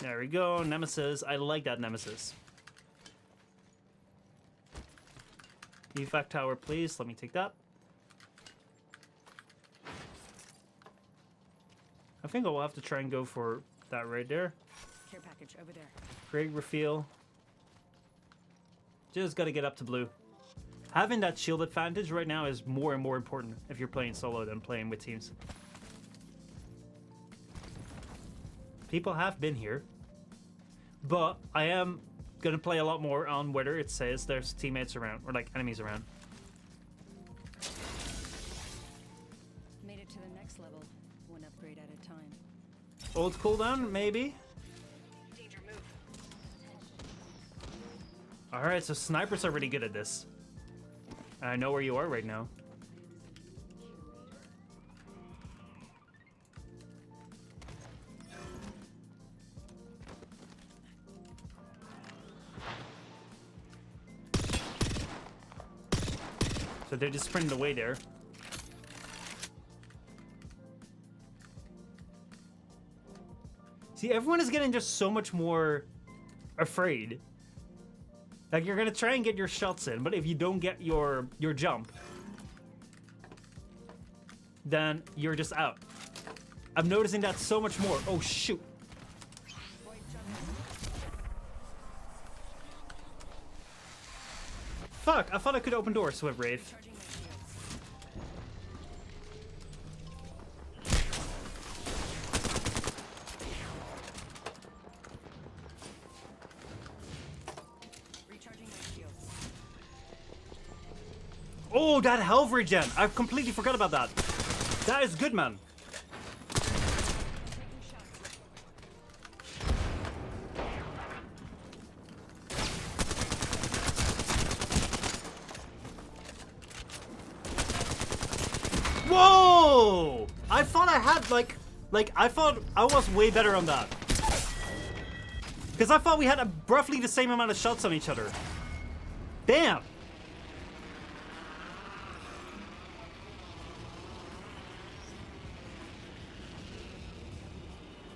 There we go, Nemesis. I like that Nemesis. Evac tower, please. Let me take that. I think I'll have to try and go for that right there. Care package over there. Great reveal. Just gotta get up to blue. Having that shield advantage right now is more and more important if you're playing solo than playing with teams. People have been here, but I am gonna play a lot more on whether it says there's teammates around or like enemies around. Made it to the next level, one upgrade at a time. Old cooldown, maybe. Danger move. Alright, so snipers are really good at this. I know where you are right now. So they're just sprinting away there. See, everyone is getting just so much more afraid. Like, you're gonna try and get your shots in, but if you don't get your jump, then you're just out. I'm noticing that so much more. Oh, shoot. Fuck, I thought I could open doors with Wraith. Charging my shields. Recharging my shields. Oh, that health regen! I completely forgot about that. That is good, man. Taking shots. Whoa! I thought I had like I thought I was way better on that. Because I thought we had roughly the same amount of shots on each other. Damn!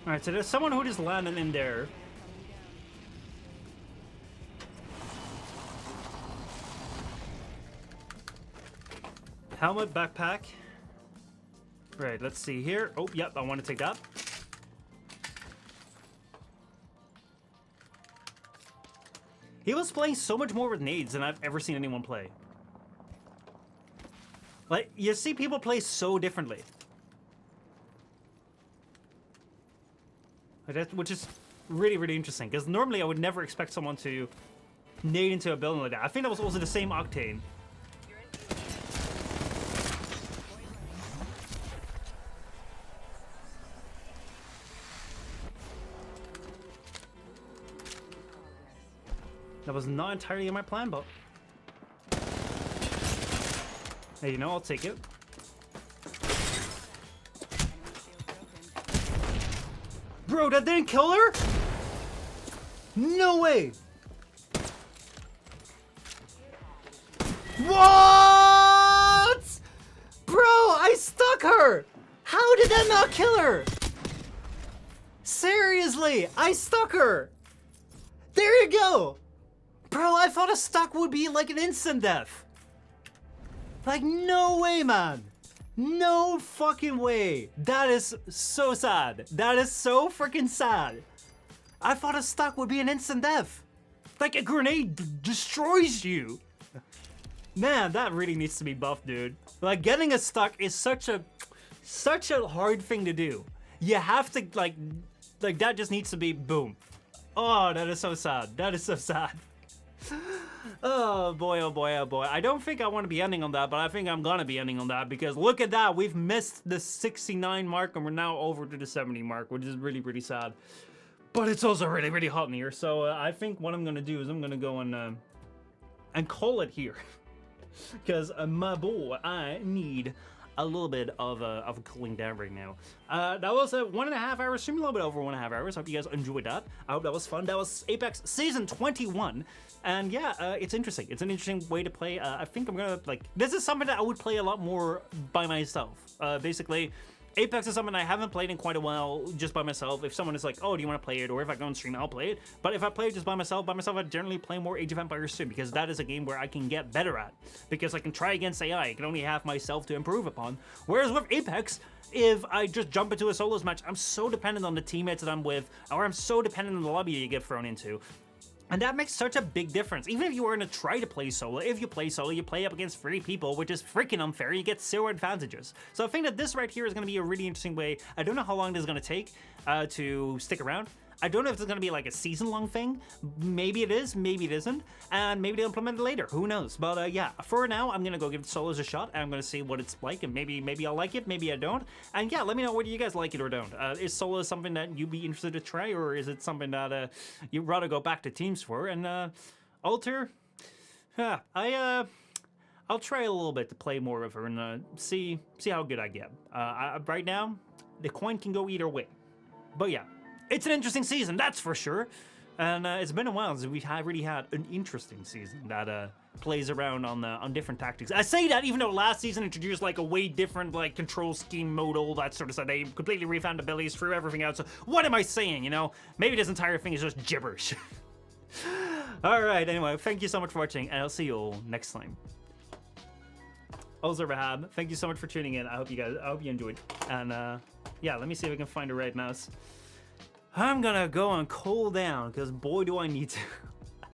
Alright, so there's someone who just landed in there. Helmet, backpack. Right, let's see here. Oh, yep, I want to take that. He was playing so much more with nades than I've ever seen anyone play. Like, you see people play so differently. Like that, which is really, really interesting. Because normally I would never expect someone to nade into a building like that. I think that was also the same Octane. That was not entirely in my plan, but... Hey, you know, I'll take it. Bro, that didn't kill her? No way! What? Bro, I stuck her! How did that not kill her? Seriously, I stuck her! There you go! Bro, I thought a stuck would be like an instant death. Like, no way, man. No fucking way. That is so sad. That is so freaking sad. I thought a stuck would be an instant death. Like a grenade destroys you. Man, that really needs to be buffed, dude. Like, getting a stuck is such a hard thing to do. You have to, like that just needs to be boom. Oh, that is so sad. That is so sad. Oh boy, oh boy, oh boy. I don't think I want to be ending on that, but I think I'm gonna be ending on that because look at that. We've missed the 69 mark and we're now over to the 70 mark, which is really, really sad. But it's also really, really hot in here. So I think what I'm gonna do is I'm gonna go and call it here. Because my boy, I need a little bit of a cooling down right now. That was a 1.5 hour stream, a little bit over 1.5 hours. Hope you guys enjoyed that. I hope that was fun. That was Apex Season 21. And yeah, it's interesting. It's an interesting way to play. I think I'm gonna, like, this is something that I would play a lot more by myself. Basically, Apex is something I haven't played in quite a while just by myself. If someone is like, oh, do you want to play it? Or if I go on stream, I'll play it. But if I play it just by myself, I generally play more Age of Empires 2 because that is a game where I can get better at. Because I can try against AI. I can only have myself to improve upon. Whereas with Apex, if I just jump into a solos match, I'm so dependent on the teammates that I'm with, or I'm so dependent on the lobby you get thrown into. And that makes such a big difference. Even if you were going to try to play solo, if you play solo, you play up against 3 people, which is freaking unfair. You get 0 advantages. So I think that this right here is going to be a really interesting way. I don't know how long this is going to take to stick around. I don't know if it's going to be like a season-long thing. Maybe it is, maybe it isn't, and maybe they'll implement it later. Who knows? But yeah, for now, I'm going to go give solos a shot, and I'm going to see what it's like, and maybe I'll like it, maybe I don't. And yeah, let me know whether you guys like it or don't. Is solo something that you'd be interested to try, or is it something that you'd rather go back to teams for? And Alter, I'll try a little bit to play more of her and see how good I get. Right now, the coin can go either way. But yeah. It's an interesting season, that's for sure. And it's been a while since we've really had an interesting season that plays around on different tactics. I say that even though last season introduced like a way different like control scheme mode, all that sort of stuff. They completely refound abilities, threw everything out. So what am I saying, you know? Maybe this entire thing is just gibberish. All right, anyway, thank you so much for watching, and I'll see you all next time. Also, Rahab, thank you so much for tuning in. I hope you enjoyed. And yeah, let me see if I can find a right mouse. I'm gonna go and cool down, because boy do I need to.